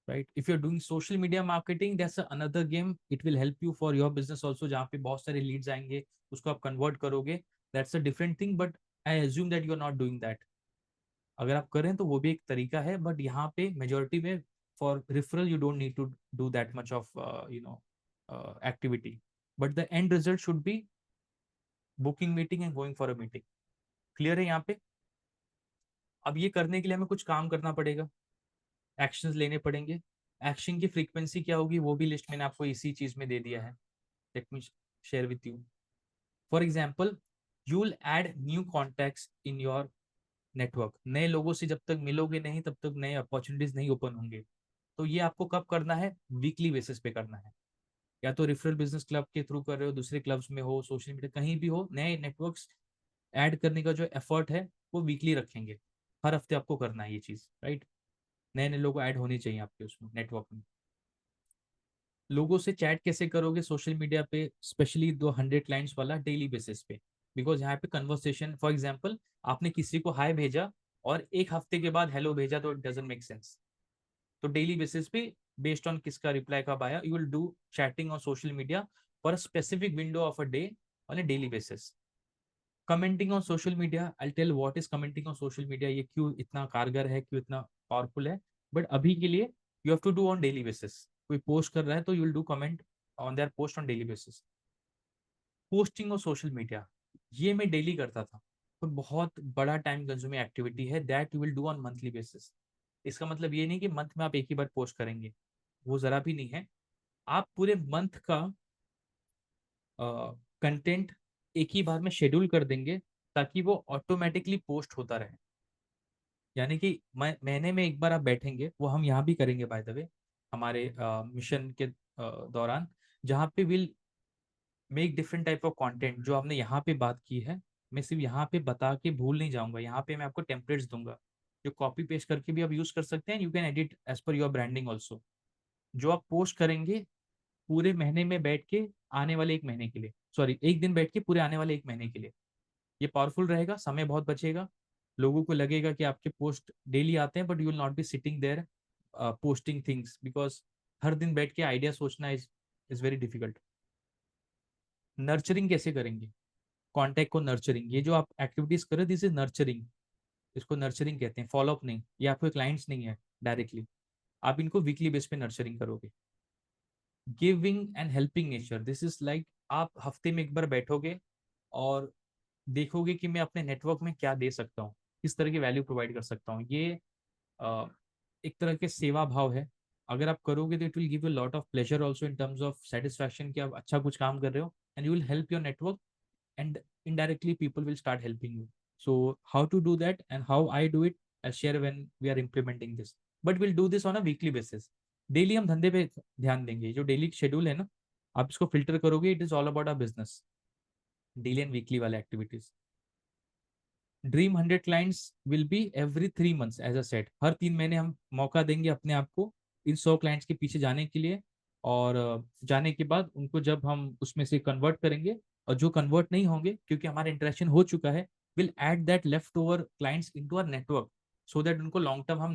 right? If you're doing social media marketing, that's another game. It will help you for your business also, जहाँ पे बहुत सारे leads आएंगे, उसको आप convert करोगे, that's a different thing, but I assume that you're not doing that. अगर आप करें तो वो भी एक तरीका है, but यहाँ पे majority में for referral you don't need to do that much of activity, but the end result should be booking meeting and going for a meeting. Clear है यहाँ पे? अब ये करने के लिए हमें कुछ काम करना पड़ेगा, एक्शंस लेने पड़ेंगे। एक्शन की फ्रीक्वेंसी क्या होगी वो भी लिस्ट मैंने आपको इसी चीज में दे दिया है। Late me share with you. For example, you will add new contacts in your network. नए लोगों से जब तक मिलोगे नहीं तब तक नए अपॉर्चुनिटीज नहीं ओपन होंगे। तो ये आपको कब करना है? वीकली बेसिस पे करना है। या तो रेफरल बिजनेस क्लब के थ्रू कर रहे हो, दूसरे क्लब्स में हो, सोशल मीडिया कहीं भी हो, नए नेटवर्क्स ऐड करने का जो एफर्ट है वो वीकली रखेंगे। हर हफ्ते आपको करना है ये चीज, राइट? नए नए लोग ऐड होने चाहिए आपके उसमें नेटवर्क में। लोगों से चैट कैसे करोगे सोशल मीडिया पे, स्पेशली 200 क्लाइंट्स वाला डेली बेसिस पे? बिकॉज यहाँ पे कन्वर्सेशन, फॉर एग्जाम्पल आपने किसी को हाय भेजा और एक हफ्ते के बाद हेलो भेजा तो इट डजंट मेक सेंस। तो डेली बेसिस पे बेस्ड ऑन किसका रिप्लाई कब आया, you will do chatting on social media for a specific window of a day on a daily basis. Commenting on social media, I tell what is commenting on social media, ये क्यों इतना कारगर है, क्यों इतना powerful है। But अभी के लिए you have to do on daily basis. कोई पोस्ट कर रहा है तो you will do comment on their post on daily basis. Posting on social media, ये मैं डेली करता था, पर बहुत बड़ा टाइम कंज्यूमिंग एक्टिविटी है, that you will do on monthly basis. इसका मतलब ये नहीं कि मंथ में आप एक ही बार पोस्ट करेंगे, वो जरा भी नहीं है। आप पूरे मंथ का कंटेंट एक ही बार में शेड्यूल कर देंगे ताकि वो ऑटोमेटिकली पोस्ट होता रहे। यानी कि महीने में एक बार आप बैठेंगे, वो हम यहाँ भी करेंगे बाय द वे, हमारे मिशन के दौरान, जहाँ पे will make different type of content. जो आपने यहाँ पे बात की है, मैं सिर्फ यहाँ पे बता के भूल नहीं जाऊंगा, यहाँ पे मैं आपको टेम्पलेट्स दूंगा जो कॉपी पेस्ट करके भी आप यूज कर सकते हैं। You can edit as per your branding also. जो आप पोस्ट करेंगे पूरे महीने में बैठ के आने वाले एक महीने के लिए, सॉरी एक दिन बैठ के पूरे आने वाले एक महीने के लिए, ये पावरफुल रहेगा, समय बहुत बचेगा। लोगों को लगेगा कि आपके पोस्ट डेली आते हैं, but you will not be sitting there posting things, because हर दिन बैठ के आइडिया सोचना इज वेरी डिफिकल्ट। नर्चरिंग कैसे करेंगे कॉन्टैक्ट को? नर्चरिंग, ये जो आप एक्टिविटीज कर रहे हो दिस इज नर्चरिंग। इसको नर्चरिंग कहते हैं, फॉलोअप नहीं। ये आपके क्लाइंट्स नहीं है डायरेक्टली, आप इनको वीकली बेस पे नर्चरिंग करोगे। Giving and helping nature, this is like आप हफ्ते में एक बार बैठोगे और देखोगे कि मैं अपने नेटवर्क में क्या दे सकता हूँ, किस तरह की वैल्यू प्रोवाइड कर सकता हूँ। ये अ, एक तरह के सेवा भाव है। अगर आप करोगे तो it will give you lot of pleasure also in terms of satisfaction कि आप अच्छा कुछ काम कर रहे हो, and you will help your network, and indirectly people will start helping you. So how to do that and how I do it, I'll share when we are implementing this, but we'll do this on a weekly basis. Daily हम धंधे पे ध्यान देंगे। जो daily schedule है ना, आप इसको फिल्टर करोगे, it is all about our business, daily and weekly वाले activities. Dream 100 clients will be every 3 months, as a set. हर 3 महीने हम मौका देंगे अपने आप को इन 100 क्लाइंट्स के पीछे जाने के लिए, और जाने के बाद उनको जब हम उसमें से कन्वर्ट करेंगे, और जो कन्वर्ट नहीं होंगे क्योंकि हमारा इंटरेक्शन हो चुका है, will add that left over clients into our network, so that उनको लॉन्ग टर्म हम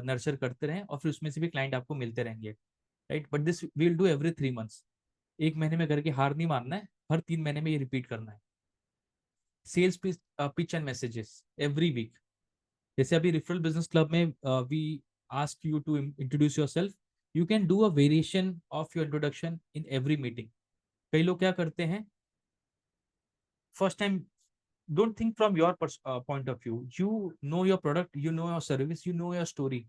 नर्चर करते रहें, और फिर उसमें से भी क्लाइंट आपको मिलते रहेंगे, right? But this will do every 3 months. एक महीने में करके हार नहीं मानना है, हर 3 महीने में ये रिपीट करना है। Sales pitch and messages every week. जैसे अभी रिफरल बिजनेस क्लब में we ask you to introduce yourself, you can do a variation of your introduction in every meeting. कई लोग क्या करते हैं, first time, don't think from your point of view, you know your product, you know your service, you know your story,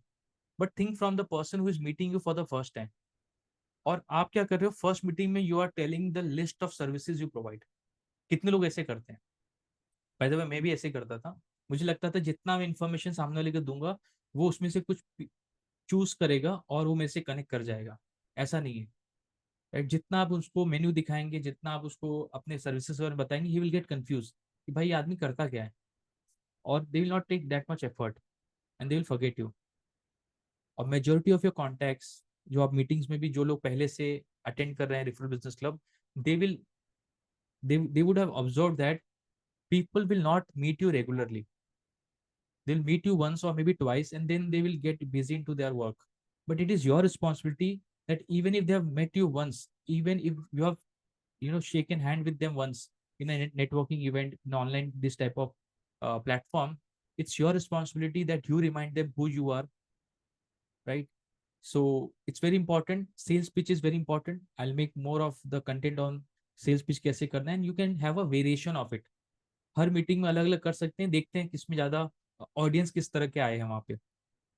but think from the person who is meeting you for the first time। और आप क्या कर रहे हो, first meeting में you are telling the list of services you provide. कितने लोग ऐसे करते हैं? बाय द वे मैं भी ऐसे करता था। मुझे लगता था जितना मैं इन्फॉर्मेशन सामने वाले को दूंगा, वो उसमें से कुछ चूज करेगा और वो मेरे से कनेक्ट कर जाएगा। ऐसा नहीं है। राइट। जितना आप उसको मेन्यू दिखाएंगे, जितना आप उसको अपने सर्विसेज के बारे में बताएंगे, ही विल गेट कंफ्यूज कि भाई ये आदमी करता क्या है, और they will not take that much effort and they will forget you. और मेजोरिटी ऑफ योर कॉन्टैक्ट्स, जो आप मीटिंग्स में भी जो लोग पहले से अटेंड कर रहे हैं referral business club, they will they would have observed that people will not meet you regularly. They'll meet you once or maybe twice, and then they will get busy into their work. But it is your responsibility that even if they have met you once, even if you have shaken hand with them once in a networking event, in online this type of platform, it's your responsibility that you remind them who you are, right? So it's very important. Sales pitch is very important. I'll make more of the content on sales pitch कैसे करना है, and you can have a variation of it. Her meeting में अलग अलग कर सकते हैं, देखते हैं किसमें ज्यादा ऑडियंस किस तरह के आए हैं वहाँ पे।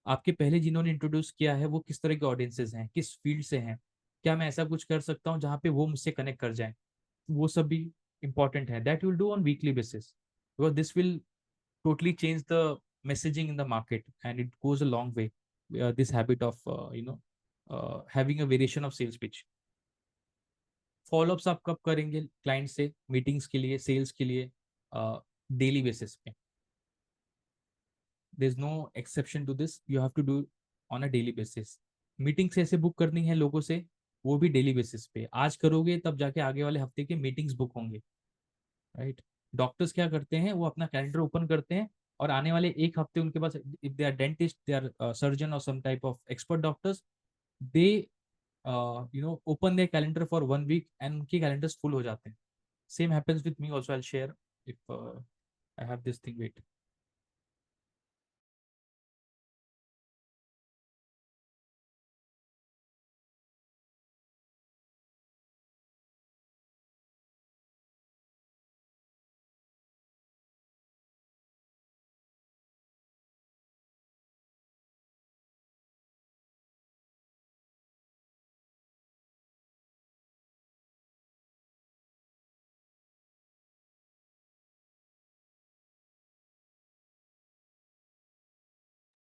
आपके पहले जिन्होंने इंट्रोड्यूस किया है वो किस तरह के ऑडियंसेस हैं, किस फील्ड से हैं, क्या मैं ऐसा कुछ कर सकता हूँ जहाँ पे वो मुझसे कनेक्ट कर जाए, वो सब भी इंपॉर्टेंट है। That will do on weekly basis, because this will totally change the messaging in the market, and it goes a long way. This habit of having a variation of sales pitch. Follow-ups आप कब करेंगे client से, meetings के लिए, sales के लिए? Daily basis पे। There is no exception to this, you have to do on a daily basis. Meetings ऐसे बुक करनी है लोगों से, वो भी डेली बेसिस पे। आज करोगे तब जाके आगे वाले हफ्ते के मीटिंग्स बुक होंगे, राइट। डॉक्टर्स क्या करते हैं, वो अपना कैलेंडर ओपन करते हैं, और आने वाले एक हफ्ते उनके पास, if they are dentist, they are surgeon और some type of expert doctors, they open their calendar for 1 week, and उनके कैलेंडर्स फुल हो जाते हैं। Same happens with me also, I will share if I have this thing. Wait.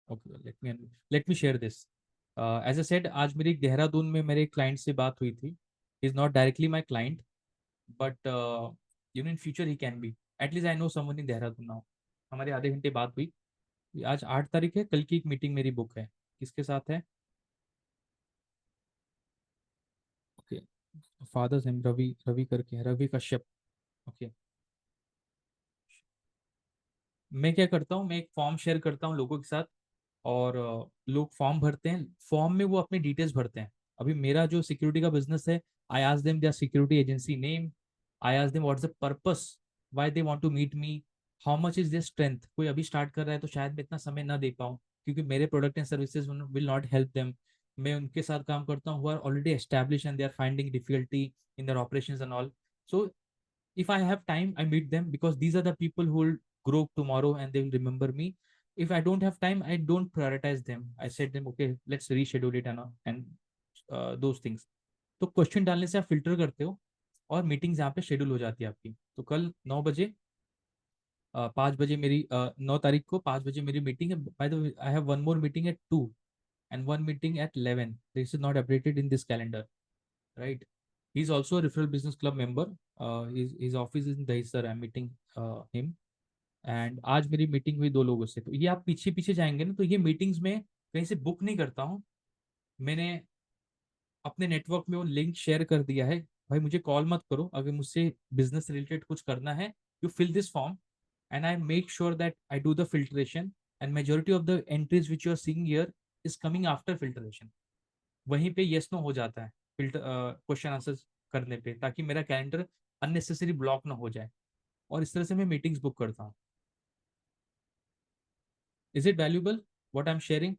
Okay, let me share this. As I said, आज मेरी देहरादून में मेरे client से बात हुई थी। Is not directly my client, but in future he can be. At least I know someone in Dehradun now. हमारे आधे घंटे बात हुई। आज 8 तारीख है, कल की एक मीटिंग मेरी बुक है। किसके साथ है? Okay, father's name Ravi, Ravi करके है, रवि कश्यप। ओके। मैं क्या करता हूँ, मैं एक फॉर्म शेयर करता हूँ लोगों के साथ, और लोग फॉर्म भरते हैं। फॉर्म में वो अपनी डिटेल्स भरते हैं। अभी मेरा जो सिक्योरिटी का बिजनेस है, I ask them their security agency name, I ask them what's the purpose, why they want to meet me, how much is their strength. कोई अभी स्टार्ट कर रहा है तो शायद मैं इतना समय ना दे पाऊँ, क्योंकि मेरे product and services will not help them. मैं उनके साथ काम करता हूँ who are already establish and they are finding difficulty in their operations and all. So if I have time, I meet them, because these are the people who will grow tomorrow and they will remember me. If I don't have time, I don't prioritize them. I said them, okay, let's reschedule it, and those things. तो question डालने से आप filter करते हो, और meetings यहाँ पे schedule हो जाती है आपकी। तो कल 9 बजे, 5 बजे मेरी 9 तारीख को 5 बजे मेरी मीटिंग है। Bye the way, I have one more meeting at 2 and one meeting at 11. This is not updated in this calendar, right? He's also a referral business club member. His office is in Dahisar. I'm meeting him. And आज मेरी meeting हुई 2 लोगों से। तो ये आप पीछे पीछे जाएंगे ना, तो ये मीटिंग्स में कहीं से बुक नहीं करता हूँ। मैंने अपने नेटवर्क में वो लिंक शेयर कर दिया है। भाई मुझे कॉल मत करो, अगर मुझसे बिजनेस रिलेटेड कुछ करना है, you fill this form, and I make sure that I do the filtration, and majority of the entries which you are seeing here is coming after filtration. वहीं पे येस नो हो जाता है filter question answer करने पे, ताकि मेरा calendar unnecessary block ना हो जाए। और इस तरह से मैं मीटिंग्स बुक करता हूँ। Is it valuable what I am sharing?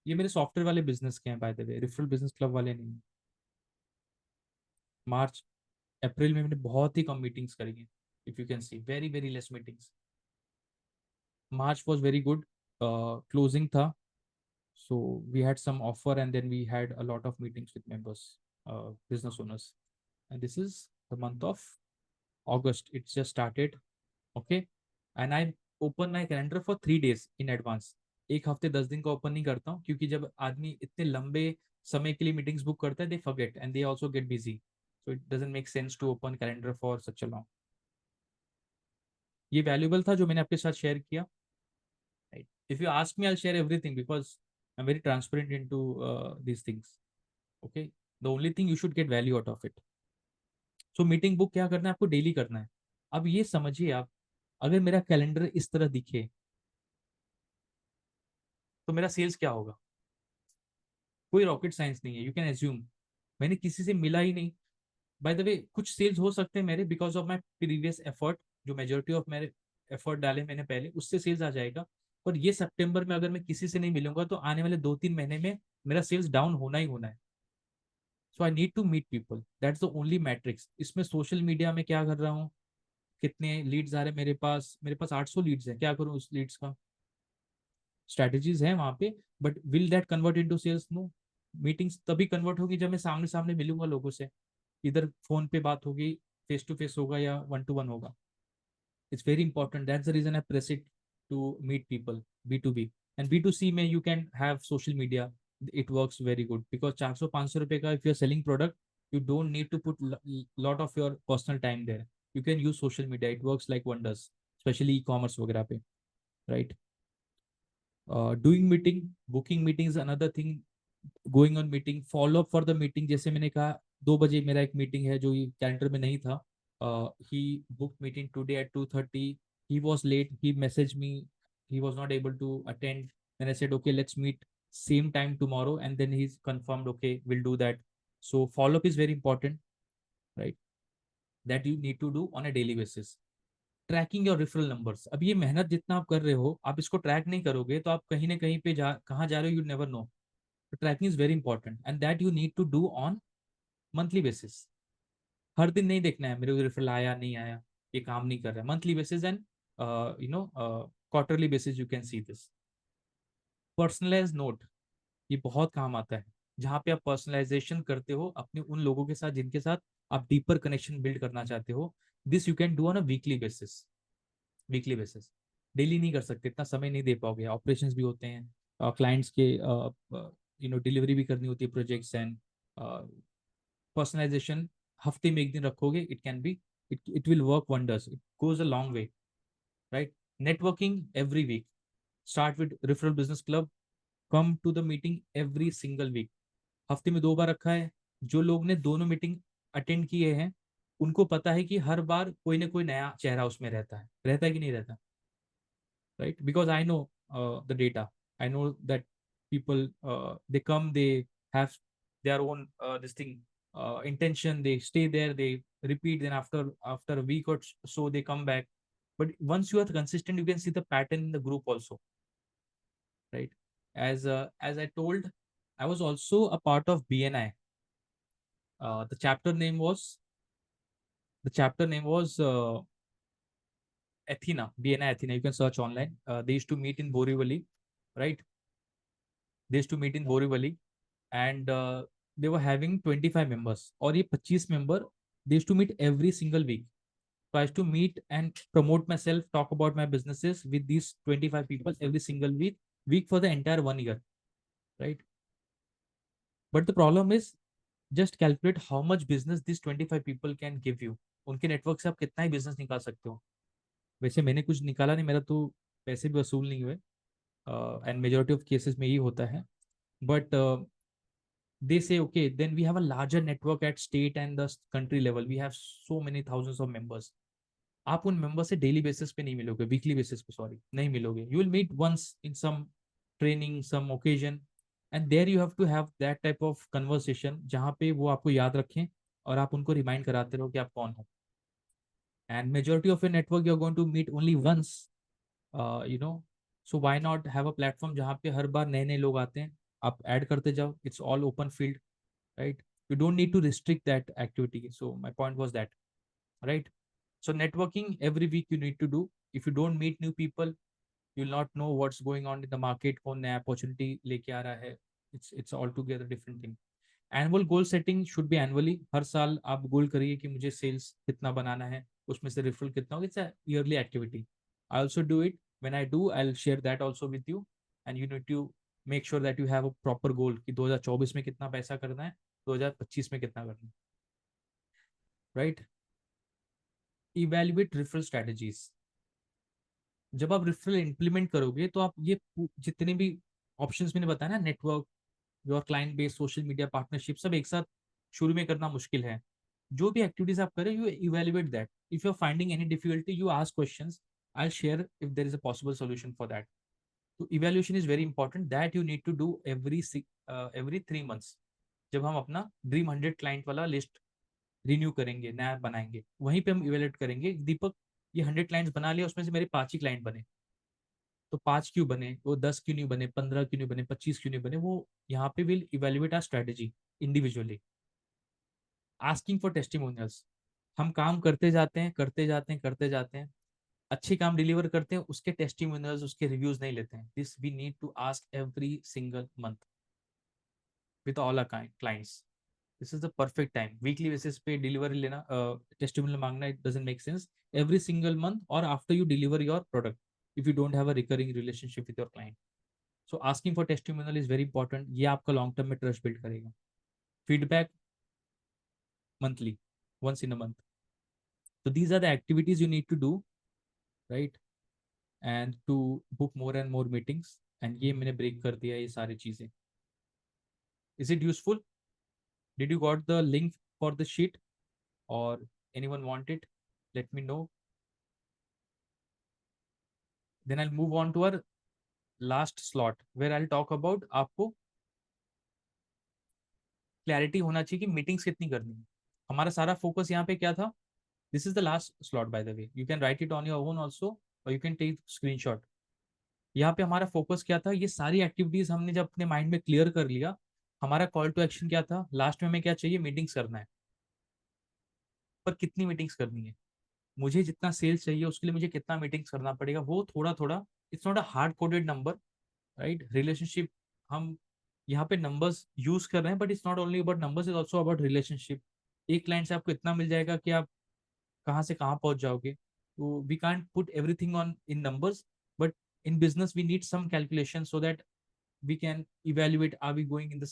ये मेरे सॉफ्टवेयर वाले बिजनेस के हैं, bye the way, referral business club वाले नहीं। मार्च अप्रैल में मैंने बहुत ही कम मीटिंग्स करी हैं। If you can C, very very less meetings. March was very good, closing था। So we had some offer, and then we had a lot of meetings with members, business owners. And this is the month of August. It's just started. Okay. And I open my calendar for 3 days in advance. एक हफ्ते 10 दिन का open नहीं करता हूँ, क्योंकि जब आदमी इतने लंबे समय के लिए मीटिंग्स बुक करते हैं, they forget and they also get busy, so it doesn't make sense to open calendar for such a long. ये वैल्यूबल था जो मैंने आपके साथ शेयर किया, right? If you ask me, I share everything because I am very transparent into these things, okay? The only thing you should get value out of it. So meeting book क्या करना है आपको? Daily करना है। अब ये समझिए आप, अगर मेरा कैलेंडर इस तरह दिखे तो मेरा सेल्स क्या होगा? कोई रॉकेट साइंस नहीं है, यू कैन एज्यूम। मैंने किसी से मिला ही नहीं। बाय द वे, कुछ सेल्स हो सकते हैं मेरे because of my previous effort, जो मेजोरिटी ऑफ मेरे एफर्ट डाले मैंने पहले, उससे सेल्स आ जाएगा। और ये सितंबर में अगर मैं किसी से नहीं मिलूंगा तो आने वाले 2-3 महीने में मेरा सेल्स डाउन होना ही होना है। So I need to meet people, that's the only matrix. इसमें सोशल मीडिया में क्या कर रहा हूँ, कितने लीड्स आ रहे हैं मेरे पास 800 लीड्स हैं, क्या करूँ उस लीड्स का? स्ट्रेटजीज है वहां पे, but will that convert into sales? No. Meetings तभी कन्वर्ट होगी जब मैं सामने सामने मिलूंगा लोगों से। इधर फोन पे बात होगी, फेस टू फेस होगा या वन टू वन होगा। It's very important, that's the reason I press it to meet people. B2B and B2C में you can have social media, it works very good because 400-500 रुपए का if you are selling product, you don't need to put lot of your personal time there. You can use social media, it works like wonders, specially e-commerce वगैरह पे, right? Doing meeting, booking meeting another thing, going on meeting, follow up for the meeting. जैसे मैंने कहा 2 बजे मेरा एक meeting है जो कैलेंडर में नहीं था, he book meeting today at 2:30, he was late, he message me, he was not able to attend. Then I said, okay, let's meet same time tomorrow. And then he's confirmed, okay, we'll do that. So follow up is very important, right? That you need to do on a daily basis. Trekking your referral numbers. अब ये मेहनत जितना आप कर रहे हो, आप इसको ट्रैक नहीं करोगे तो आप कहीं ना कहीं पे कहाँ जा रहे हो, you never know. Tracking is very important and that you need to do on monthly basis. हर दिन नहीं देखना है मेरे को रेफरल आया नहीं आया, ये काम नहीं कर रहा है। Monthly basis and quarterly basis you can see this. Personalize note, ये बहुत काम आता है, जहाँ पे आप पर्सनलाइजेशन करते हो अपने उन लोगों के साथ जिनके साथ आप डीपर कनेक्शन बिल्ड करना चाहते हो। This you can do on a weekly basis. Weekly basis, daily नहीं कर सकते, इतना समय नहीं दे पाओगे, ऑपरेशंस भी होते हैं, क्लाइंट्स के डिलीवरी भी करनी होती है, प्रोजेक्ट्स एंड पर्सनलाइजेशन। हफ्ते में एक दिन रखोगे, it can be, it will work wonders, it goes a long way, right? Networking every week, start with referral business club, come to the meeting every single week. हफ्ते में 2 बार रखा है, जो लोग ने दोनों मीटिंग अटेंड किए हैं उनको पता है कि हर बार कोई ना कोई नया चेहरा उसमें रहता है कि नहीं रहता, right? Because I know the data. I know that people, they come, they have their own this thing, intention. They stay there, they repeat. Then after a week or so, they come back. But once you are consistent, you can see the pattern in the group also, right? As I told, I was also a part of BNI. The chapter name was Athena, BNI Athena. You can search online. They used to meet in Borivali, right? They used to meet in Borivali, and they were having 25 members, और ये 25 member, they used to meet every single week. So I used to meet and promote myself, talk about my businesses with these 25 people every single week for the entire 1 year, right? But the problem is, just calculate how much business these 25 people can give you. उनके network से आप कितना ही business निकाल सकते हो। वैसे मैंने कुछ निकाला नहीं, मेरा तो पैसे भी वसूल नहीं हुए, एंड मेजोरिटी ऑफ केसेस में ही होता है। But they say, okay, then we have a larger network at state and the country level, we have so many thousands of members. आप उन मेंबर से डेली बेसिस पे नहीं मिलोगे, वीकली बेसिस पे सॉरी नहीं मिलोगे, you will meet once in some training, some occasion, and there you have to have that type of conversation जहाँ पे वो आपको याद रखें और आप उनको रिमाइंड कराते रहो कि आप कौन हो। And majority of your network you are going to meet only once, you know. So why not have a platform जहाँ पे हर बार नए नए लोग आते हैं, आप ऐड करते जाओ, it's all open field, right? You don't need to restrict that activity. So my point was that, right? So networking every week you need to do. If you don't meet new people, you'll not know what's going on in the market, कौन नया opportunity लेके आ रहा है। It's altogether different thing. Annual goal setting should be annually. हर साल आप गोल करिए कि मुझे सेल्स कितना बनाना है, उसमें से रेफरल कितना होगा। It's a yearly activity. I also do it. When I do, I'll share that also with you, and you need to make sure that you have a proper goal कि 2024 में कितना पैसा करना है, 2025 में कितना करना है, राइट। Evaluate referral strategies. जब आप रेफरल इंप्लीमेंट करोगे तो आप ये जितने भी ऑप्शंस मैंने बताया ना, network, your client base, social media, partnership, सब एक साथ शुरू में करना मुश्किल है। जो भी एक्टिविटीज आप करें, you evaluate that. If you are finding any difficulty, you ask questions, I share if there is a possible solution for that. तो evaluation is very important, that you need to do every 3 months. जब हम अपना dream 100 client वाला list renew करेंगे, नया बनाएंगे, वहीं पे हम इवेल्युएट करेंगे, दीपक ये 100 क्लाइंट्स बना लिया, उसमें से मेरे 5 ही क्लाइंट बने, तो 5 क्यों बने, वो 10 क्यों नहीं बने, 15 क्यों नहीं बने, 25 क्यों नहीं बने, वो यहाँ पे will evaluate our strategy individually. Asking for testimonials. हम काम करते जाते हैं, करते जाते हैं, करते जाते हैं, अच्छे काम डिलीवर करते हैं, उसके टेस्टिमोनियल्स, उसके रिव्यूज नहीं लेते हैं। This we need to ask every single month with all our clients. This is the perfect time. Weekly basis पे डिलीवरी लेना, टेस्टिमोनियल मांगना, it doesn't make sense. Every single month और after you deliver your product, if you don't have a recurring relationship with your client. So asking for testimonial is very important, ये आपका long term में trust build करेगा। Feedback monthly, once in a month. So these are the activities you need to do, right? And to book more and more meetings. And ये मैंने break कर दिया ये सारी चीजें. Is it useful? Did you got the link for the sheet or anyone want it? Let me know. Then I'll move on to our last slot where I'll talk about आपको clarity होना चाहिए कि meetings कितनी करनी है। हमारा सारा focus यहाँ पे क्या था? This is the last slot bye the way, you can write it on your own also, और यू कैन टेक स्क्रीनशॉट। यहाँ पे हमारा फोकस क्या था? ये सारी एक्टिविटीज हमने जब अपने माइंड में क्लियर कर लिया, हमारा कॉल टू एक्शन क्या था? लास्ट में हमें क्या चाहिए? मीटिंग्स करना है। पर कितनी मीटिंग्स करनी है? मुझे जितना सेल्स चाहिए उसके लिए मुझे कितना मीटिंग्स करना पड़ेगा, वो थोड़ा थोड़ा। It's not a hard coded number, right? Relationship, हम यहाँ पे नंबर्स यूज कर रहे हैं, but it's not only about numbers, is also about relationship. एक क्लाइंट से आपको इतना मिल जाएगा कि आप कहाँ से कहाँ पहुंच जाओगे। तो we can't put everything on in numbers, but in business we need some calculation so that we can evaluate, are we going in the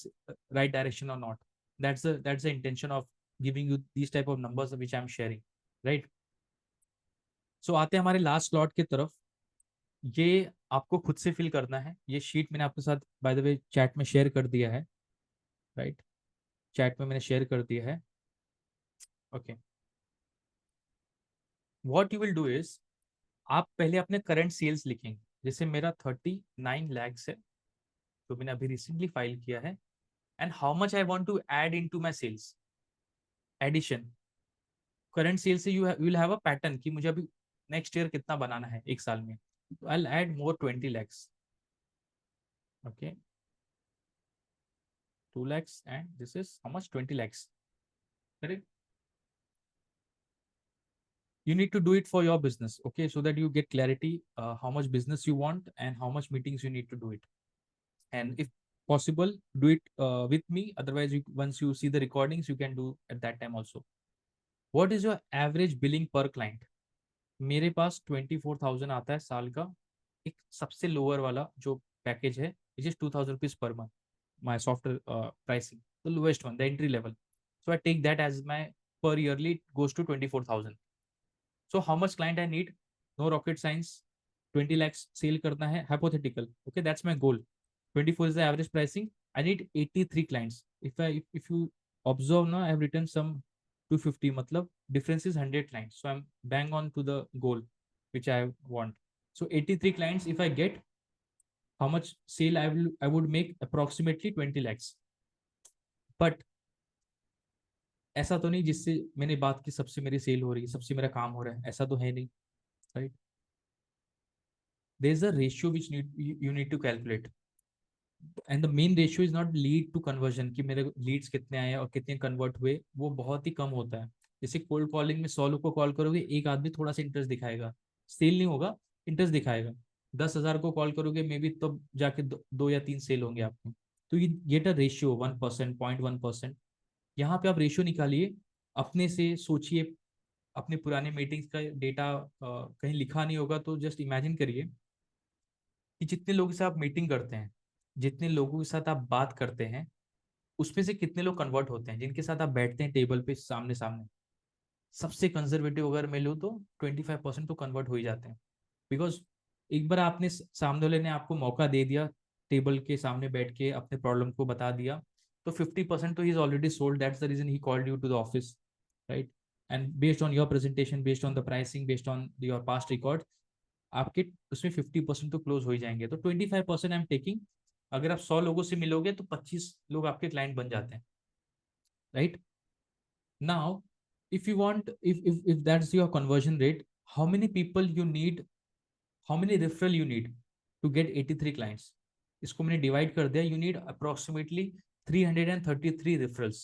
right direction or not. That's the intention of giving you these type of numbers which I'm sharing, right? So आते हैं हमारे last slot की तरफ। ये आपको खुद से fill करना है। ये शीट मैंने आपके साथ बाय द वे चैट में शेयर कर दिया है, राइट? चैट में मैंने शेयर कर दिया है। Okay, what you will do is, आप पहले अपने करंट सेल्स लिखेंगे। जैसे मेरा 39 lakhs है, तो मैंने अभी रिसेंटली फाइल किया है, and how much I want to add into my sales. Addition, current sales से you will have a pattern कि मुझे अभी नेक्स्ट ईयर कितना बनाना है एक साल में। I will add more 20 lakhs। Okay, 2 lakhs and this is how much? 20 lakhs, correct? You need to do it for your business, okay, so that you get clarity how much business you want and how much meetings you need to do it. And if possible, do it with me, otherwise once you see the recordings you can do at that time also. What is your average billing per client? मेरे पास 24,000 आता है साल का। एक सबसे lower वाला जो package है, which is 2,000 rupees per month, my software pricing, the lowest one, the entry level. So I take that as my per yearly, it goes to 24,000। So how much client I need? No rocket science, 20 lakhs sale करना है, hypothetical, okay, that's my goal. 24 is the average pricing. I need 83 clients. If you observe now, I have written some 250, matlab difference is 100 clients, so I'm bang on to the goal which I want. So 83 clients if I get, how much sale I would make? Approximately 20 lakhs. But ऐसा तो नहीं जिससे मैंने बात की सबसे मेरी cell हो रही है, सबसे मेरा काम हो रहा है, ऐसा तो है नहीं, right? There is a ratio which you need to calculate, and the main ratio is not lead to conversion, कि मेरे लीड्स कितने आए और कितने कन्वर्ट हुए, वो बहुत ही कम होता है। जैसे कोल्ड कॉलिंग में 100 लोग को कॉल करोगे, एक आदमी थोड़ा सा इंटरेस्ट दिखाएगा, सेल नहीं होगा, इंटरेस्ट दिखाएगा। 10,000 को कॉल करोगे, मे बी तब जाके दो या तीन सेल होंगे आपको। तो ये गेट अ रेशियो 1%, 0.1%। यहाँ पे आप रेशियो निकालिए, अपने से सोचिए। अपने पुराने मीटिंग्स का डेटा कहीं लिखा नहीं होगा, तो जस्ट इमेजिन करिए कि जितने लोगों से आप मीटिंग करते हैं, जितने लोगों के साथ आप बात करते हैं उसमें से कितने लोग कन्वर्ट होते हैं, जिनके साथ आप बैठते हैं टेबल पे सामने सामने। सबसे कंजर्वेटिव अगर मैं लूँ तो 25% तो कन्वर्ट हो ही जाते हैं। बिकॉज एक बार आपने सामने वाले ने आपको मौका दे दिया, टेबल के सामने बैठ के अपने प्रॉब्लम को बता दिया, तो 50% तो he is already sold. That's the reason he called you to the office, right? And based on your presentation, based on the pricing, based on your past record, आपके उसमें 50% तो क्लोज हो ही जाएंगे। तो 25% आई एम टेकिंग। अगर आप 100 लोगों से मिलोगे तो 25 लोग आपके क्लाइंट बन जाते हैं, right? Now if you want, if that's your conversion rate, how many people you need, how many referral you need to get 83 clients? इसको मैंने डिवाइड कर दिया। You need approximately 333 referrals.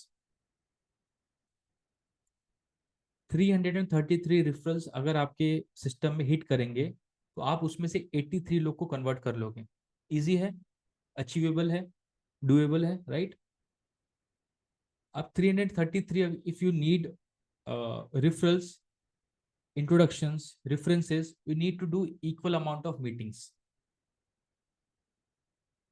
333 referrals अगर आपके सिस्टम में हिट करेंगे तो आप उसमें से 83 लोग को कन्वर्ट कर लोगे। इजी है, अचीवेबल है, डुएबल है, राइट? अब 333, if you need referrals, introductions, references, you need to do equal amount of meetings,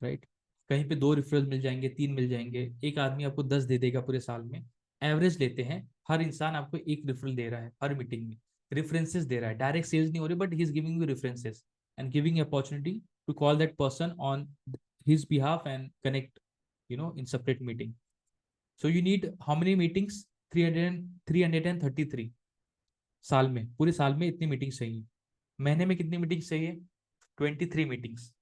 right? कहीं पे 2 रेफरल मिल जाएंगे, 3 मिल जाएंगे, एक आदमी आपको 10 दे देगा पूरे साल में। एवरेज लेते हैं, हर इंसान आपको एक रेफरल दे रहा है हर मीटिंग में, रेफरेंसेस दे रहा है। डायरेक्ट सेल्स नहीं हो रही, but he is giving you references and giving opportunity to call that person on his behalf and connect, in separate meeting. So you need how many meetings? 333 साल में, पूरे साल में इतनी मीटिंग्स चाहिए। महीने में कितनी मीटिंग्स चाहिए? 23 meetings,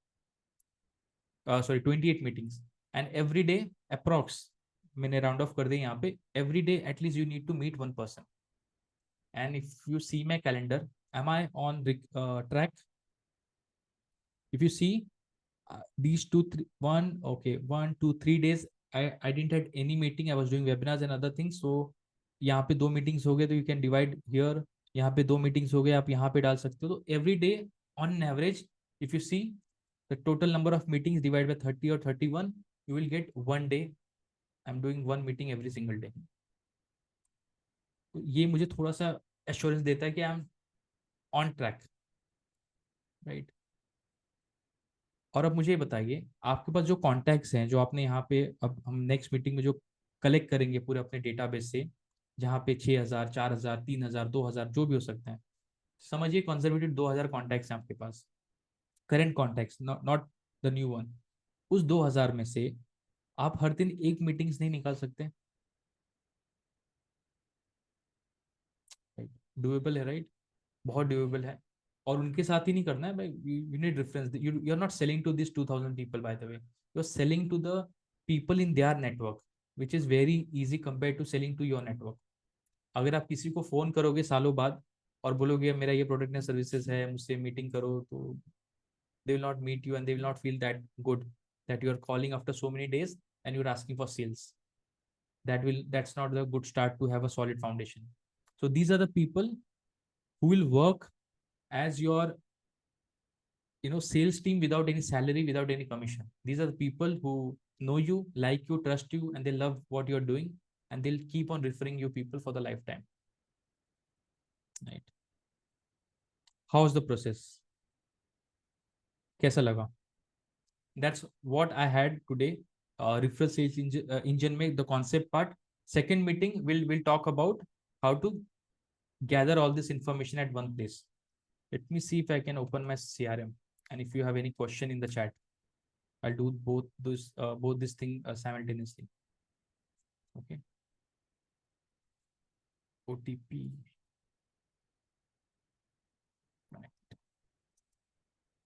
sorry 28 meetings. And every day approx, मैंने राउंड ऑफ कर दिया यहाँ पे, every day at least you need to meet one person. And if you see my calendar, am I on track? If you see these 1, 2, 3 days, I didn't had any meeting. I was doing webinars and other things. So यहाँ पे 2 meetings हो गए तो you can divide here. यहाँ पे 2 meetings हो गए, आप यहाँ पे डाल सकते हो। तो every day on average, if you see the total number of meetings divide by 30 और 31, you will gate 1 day I am doing 1 meeting every single day. तो ये मुझे थोड़ा सा एश्योरेंस देता है कि I M on track, right? और अब मुझे बताइए, आपके पास जो कॉन्टैक्ट्स हैं, जो आपने यहाँ पे, अब हम नेक्स्ट मीटिंग में जो कलेक्ट करेंगे पूरे अपने डेटाबेस से, जहाँ पे 6,000, 4,000, 3,000, 2,000 जो भी हो सकते हैं, समझिए कंजर्वेटिव 2,000 कॉन्टैक्ट्स हैं आपके पास, current contacts, not the new one. उस 2,000 में से आप हर दिन एक मीटिंग्स नहीं निकाल सकते? डुएबल है, राइट? बहुत ड्यूरेबल है। और उनके साथ ही नहीं करना है भाई, you need reference. You are not selling to this 2,000 people, by the way, you are selling to the people in their network, which is very easy compare to selling to your network. अगर आप किसी को phone करोगे सालों बाद और बोलोगे मेरा ये प्रोडक्ट या सर्विसेज है, मुझसे मीटिंग करो, तो they will not meet you and they will not feel that good that you are calling after so many days and you're asking for sales. That's not the good start to have a solid foundation. So these are the people who will work as your sales team without any salary, without any commission. These are the people who know you, like you, trust you, and they love what you're doing, and they'll keep on referring you people for the lifetime, right? How's the process? कैसा लगा? That's what I had today. Referral sales engine में the concept part. Second meeting we'll talk about how to gather all this information at one place. Let me see if I can open my CRM, and if you have any question in the chat, I'll do both this thing simultaneously. Okay. OTP.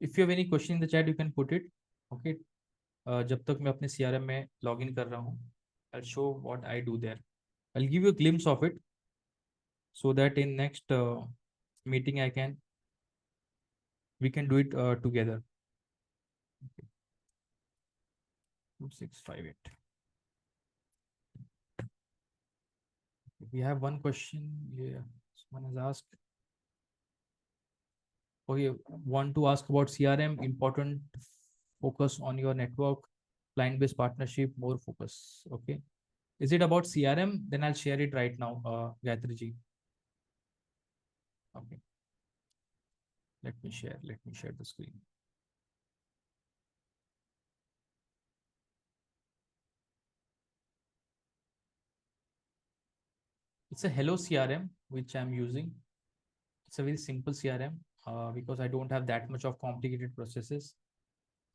If you have any question in the chat, you can put it. Okay. जब तक मैं अपने CRM में log in कर रहा हूँ, I'll show what I do there. I'll give you a glimpse of it so that in next meeting we can do it together. Okay. 2658. We have one question. Yeah, someone has asked. Okay, want to ask about CRM, important focus on your network, client-based partnership, more focus. Okay. Is it about CRM? Then I'll share it right now, Gayatri ji. Okay. Let me share the screen. It's a Hello CRM which I'm using. It's a very simple CRM because I don't have that much of complicated processes,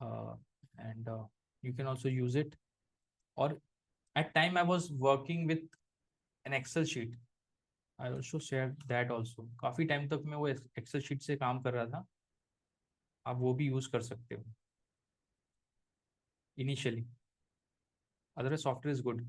uh, and you can also use it. Or at time I was working with an Excel sheet. I also shared that also. काफी time तक मैं वो Excel sheet से काम कर रहा था. आप वो भी यूज कर सकते हो initially. Otherwise software is good.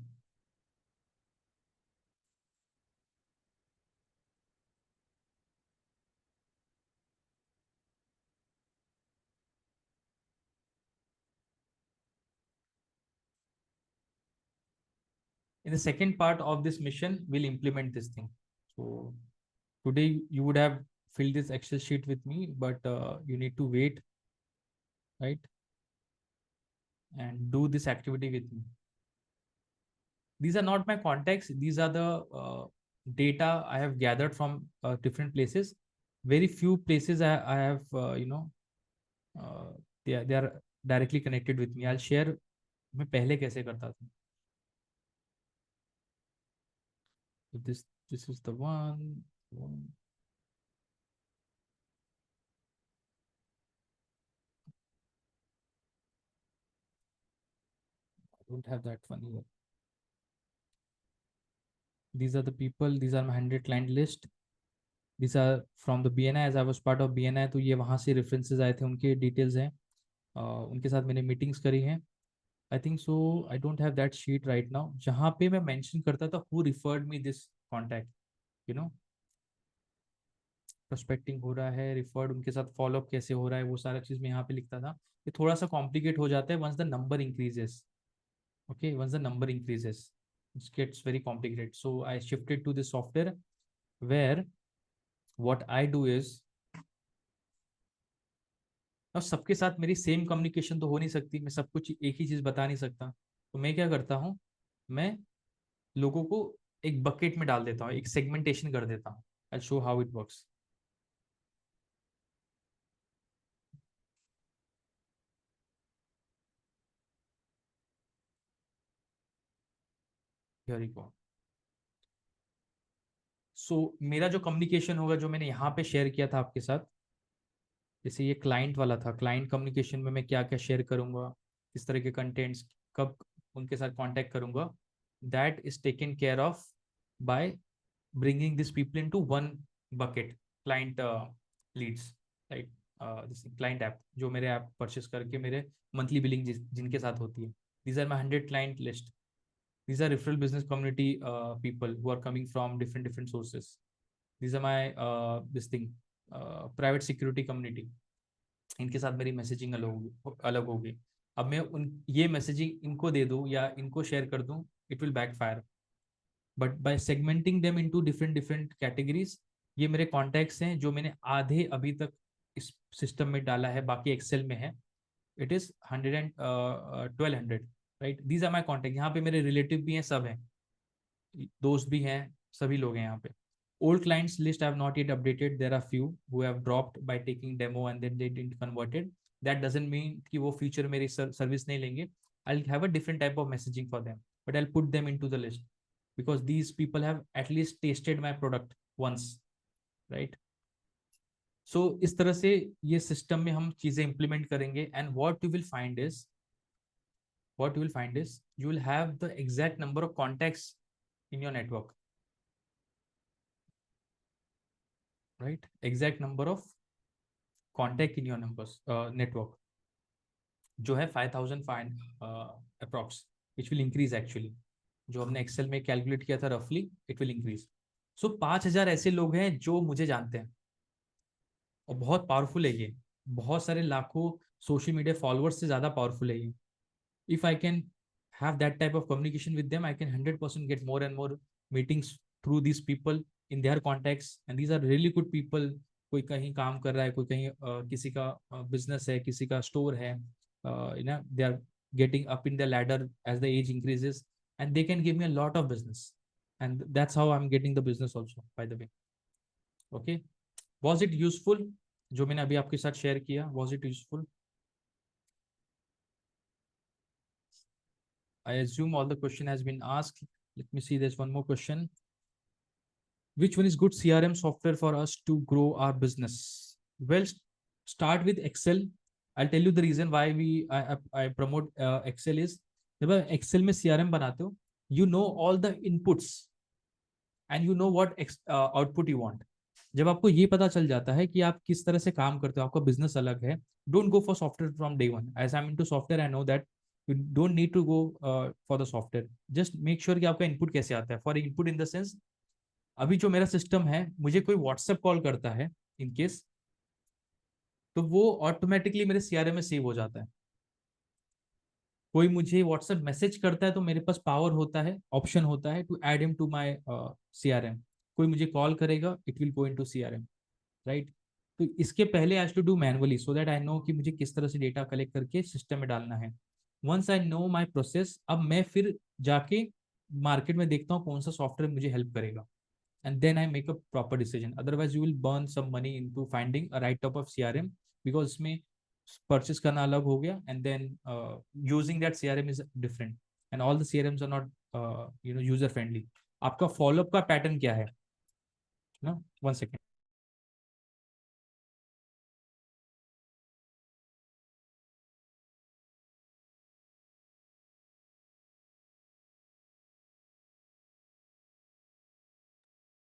In the second part of this mission, we'll implement this thing. So today you would have filled this Excel sheet with me, but you need to wait, right? And do this activity with me. These are not my contacts. These are the data I have gathered from different places. Very few places I have, uh, they are directly connected with me. I'll share. मैं पहले कैसे करता था. So this is the one. I don't have that one here. These are the people. These are my 100 client list. These are from the BNI. As I was part of BNI, तो ये वहाँ से references आए थे, उनके details हैं. उनके साथ मैंने meetings करी हैं. I think so. I don't have that sheet right now. जहाँ पे मैं mention करता था who referred me this contact. You know, prospecting हो रहा है, referred, उनके साथ follow up कैसे हो रहा है, वो सारा चीज़ मैं यहाँ पे लिखता था. ये थोड़ा सा complicate हो जाता है once the number increases. Okay, once the number increases, it gets very complicated. So I shifted to the software where what I do is, और सबके साथ मेरी सेम कम्युनिकेशन तो हो नहीं सकती, मैं सब कुछ एक ही चीज बता नहीं सकता. तो मैं क्या करता हूँ, मैं लोगों को एक बकेट में डाल देता हूँ, एक सेगमेंटेशन कर देता हूँ. I show how it works. Here you go. So मेरा जो कम्युनिकेशन होगा, जो मैंने यहाँ पे शेयर किया था आपके साथ, जैसे ये क्लाइंट वाला था, क्लाइंट कम्युनिकेशन में मैं क्या क्या शेयर करूंगा, किस तरह के कंटेंट्स, कब उनके साथ कांटेक्ट करूंगा, that is taken care of by bringing these people into one bucket. Client leads, right? This client app जो मेरे ऐप परचेस करके मेरे मंथली बिलिंग जिनके साथ होती है. These are my 100 client list. These are referral business community people who are coming from different sources. These are my this thing private security community. इनके साथ मेरी मैसेजिंग अलग होगी. अब मैं उन ये मैसेजिंग इनको दे दूं या इनको शेयर कर दूं, it will backfire. But by segmenting them into different different categories, ये मेरे कॉन्टैक्ट्स हैं जो मैंने आधे अभी तक इस सिस्टम में डाला है, बाकी एक्सेल में है. It is 100 and 1200, right. These are my contact. यहाँ पे मेरे रिलेटिव भी हैं, सब हैं, दोस्त भी हैं, सभी लोग हैं यहाँ पे. Old clients list I have not yet updated. There are few who have dropped by taking demo and then they didn't converted. That doesn't mean कि वो future मेरी service नहीं लेंगे. I'll have a different type of messaging for them, but I'll put them into the list because these people have at least tasted my product once, right? So इस तरह से ये system में हम चीजें implement करेंगे. And what you will find is you will have the exact number of contacts in your network, right? Exact number of contact in your numbers network जो है 5005 approx, which will increase actually. जो हमने Excel में calculate किया था रफली, it will increase. सो 5000 ऐसे लोग हैं जो मुझे जानते हैं और बहुत पावरफुल है ये. बहुत सारे लाखों सोशल मीडिया फॉलोअर्स से ज्यादा पावरफुल है ये. If I can have that type of communication with them, I can 100% get more and more meetings through these people in their contacts. And these are really good people. कोई कहीं काम कर रहा है, कोई कहीं किसी का बिजनेस है, किसी का स्टोर है, they are getting up in the ladder as the age increases, and they can give me a lot of business. And that's how I'm getting the business also, by the way. Okay, was it useful जो मैंने अभी आपके साथ share किया? Was it useful? I assume all the question has been asked. Let me see. There's one more question. which one is good CRM software for us to grow our business? Well, start with Excel. I'll tell you the reason why I promote Excel is, जब आप Excel में CRM बनाते हो, you know all the inputs and you know what output you want. जब आपको ये पता चल जाता है कि आप किस तरह से काम करते हो, आपका बिजनेस अलग है, don't go for software from day one. As I am into software, I know that you don't need to go for the software. Just make sure कि आपका इनपुट कैसे आता है. For input in the sense, अभी जो मेरा system है, मुझे कोई व्हाट्सएप कॉल करता है इन केस, तो वो ऑटोमेटिकली मेरे सीआरएम में सेव हो जाता है. कोई मुझे व्हाट्सएप मैसेज करता है तो मेरे पास पावर होता है, ऑप्शन होता है to add him to my CRM. कोई मुझे कॉल करेगा, it will go into CRM, right. तो इसके पहले I to do manually, so that I know कि मुझे किस तरह से डेटा कलेक्ट करके सिस्टम में डालना है. Once I know my process, अब मैं फिर जाके मार्केट में देखता हूँ कौन सा सॉफ्टवेयर मुझे हेल्प करेगा, and then I make a proper decision. Otherwise, you will burn some money into finding a right type of CRM, because इसमें purchase करना अलग हो गया, and then using that CRM is different, and all the CRMs are not user friendly. आपका follow up का pattern क्या है ना? One second.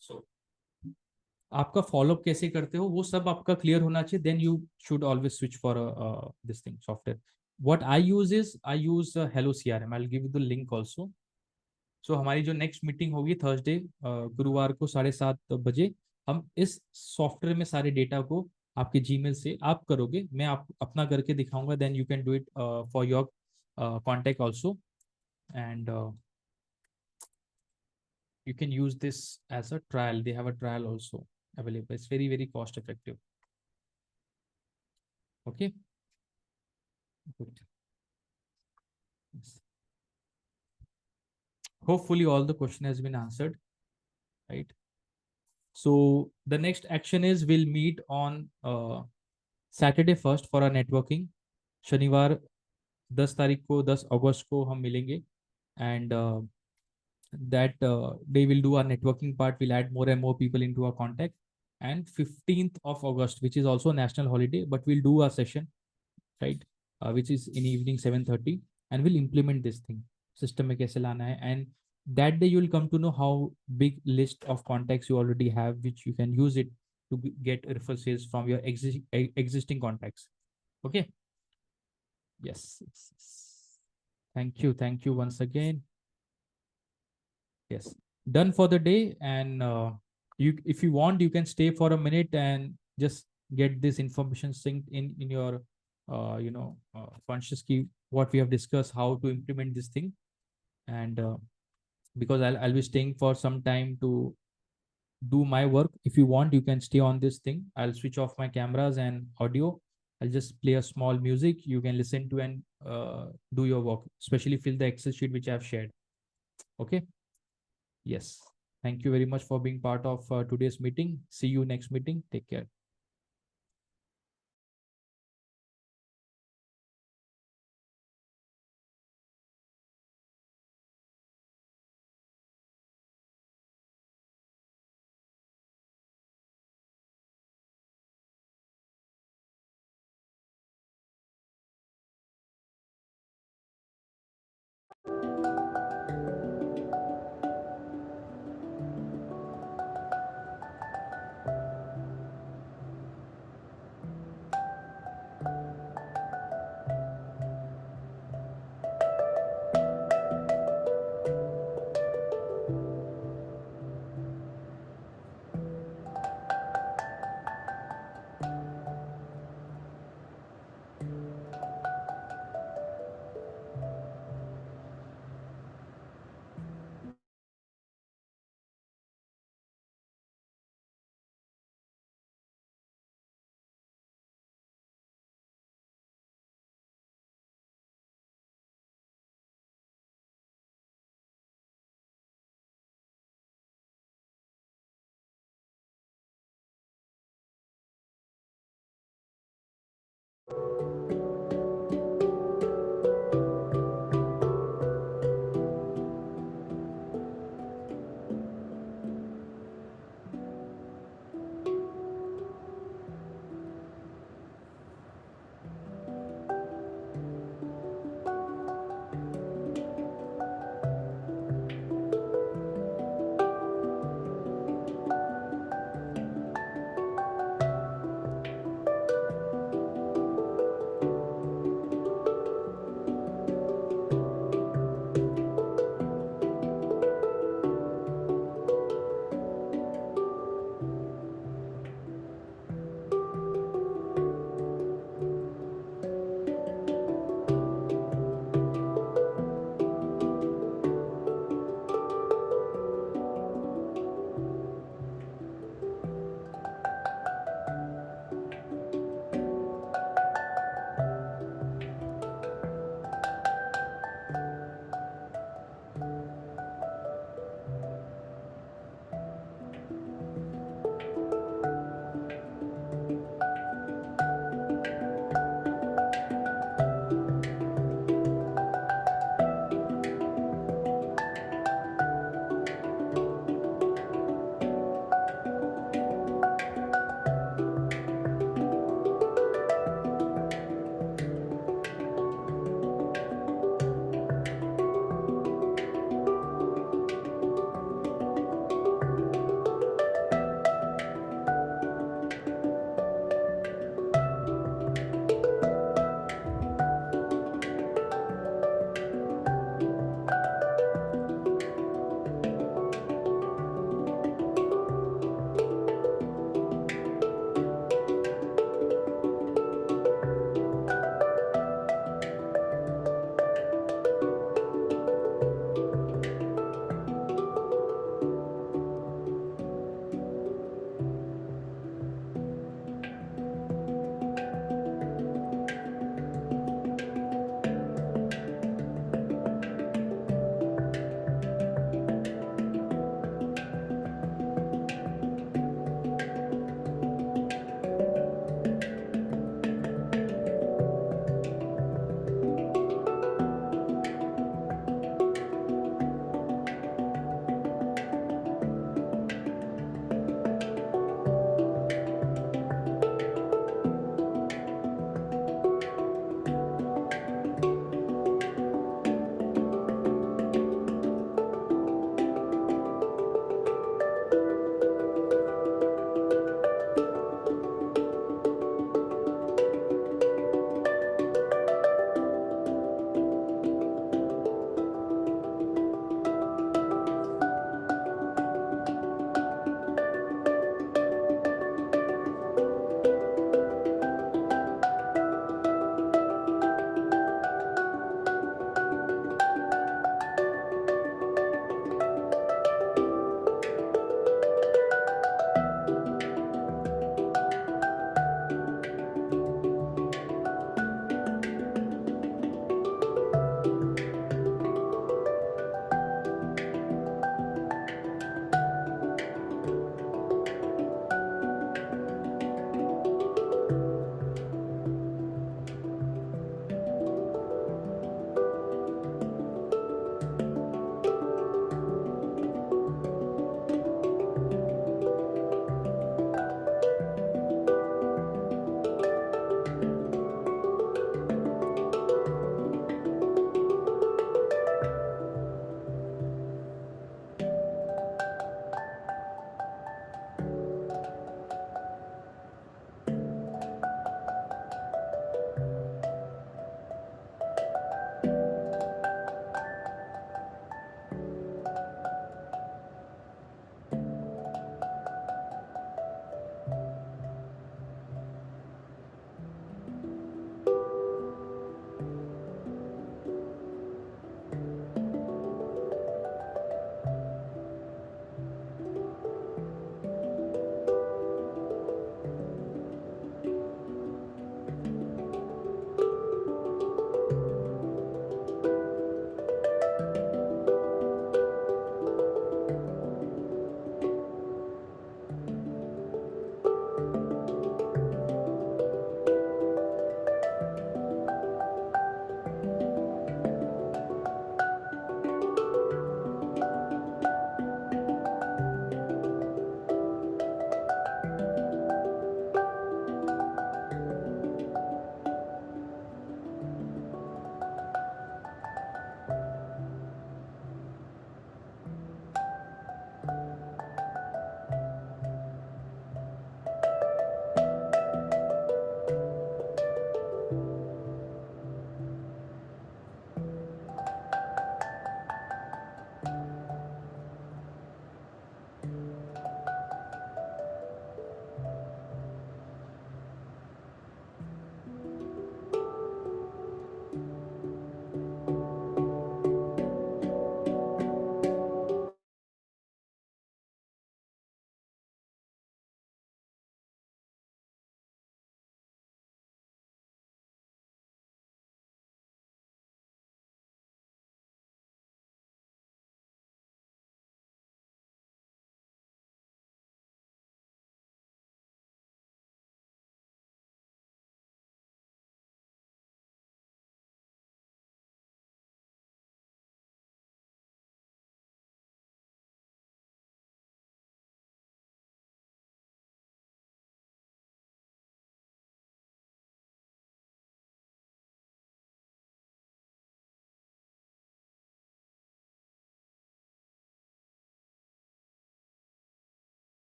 So आपका फॉलोअप कैसे करते हो वो सब आपका क्लियर होना चाहिए. Then you should always switch for this thing software. What I use is, I use hello CRM. I will give you the link also. So हमारी जो नेक्स्ट मीटिंग होगी थर्सडे, गुरुवार को 7:30 बजे, हम इस सॉफ्टवेयर में सारे डेटा को आपके जीमेल से आप करोगे. मैं आप अपना करके दिखाऊंगा. Then you can do it for your contact also, and you can use this as a trial. They have a trial also available. It's very, very cost effective. Okay, good. Yes. Hopefully all the question has been answered, right? So the next action is we'll meet on Saturday first for our networking. शनिवार 10 तारीख को, 10 अगस्त को हम मिलेंगे, and that day we'll do our networking part. We'll add more and more people into our contact. And 15th of August, which is also a national holiday, but we'll do a session, right, which is in evening 7:30, and we'll implement this thing system में कैसे लाना है. And that day you will come to know how big list of contacts you already have, which you can use it to get referral sales from your existing contacts. Okay. Yes, yes, yes. Thank you once again. Yes, done for the day. And you, if you want, you can stay for a minute and just get this information synced in your conscious key, what we have discussed, how to implement this thing. And because I'll be staying for some time to do my work. If you want, you can stay on this thing. I'll switch off my cameras and audio. I'll just play a small music. You can listen to and do your work, especially fill the Excel sheet which I've shared. Okay. Yes. Thank you very much for being part of today's meeting. See you next meeting. Take care.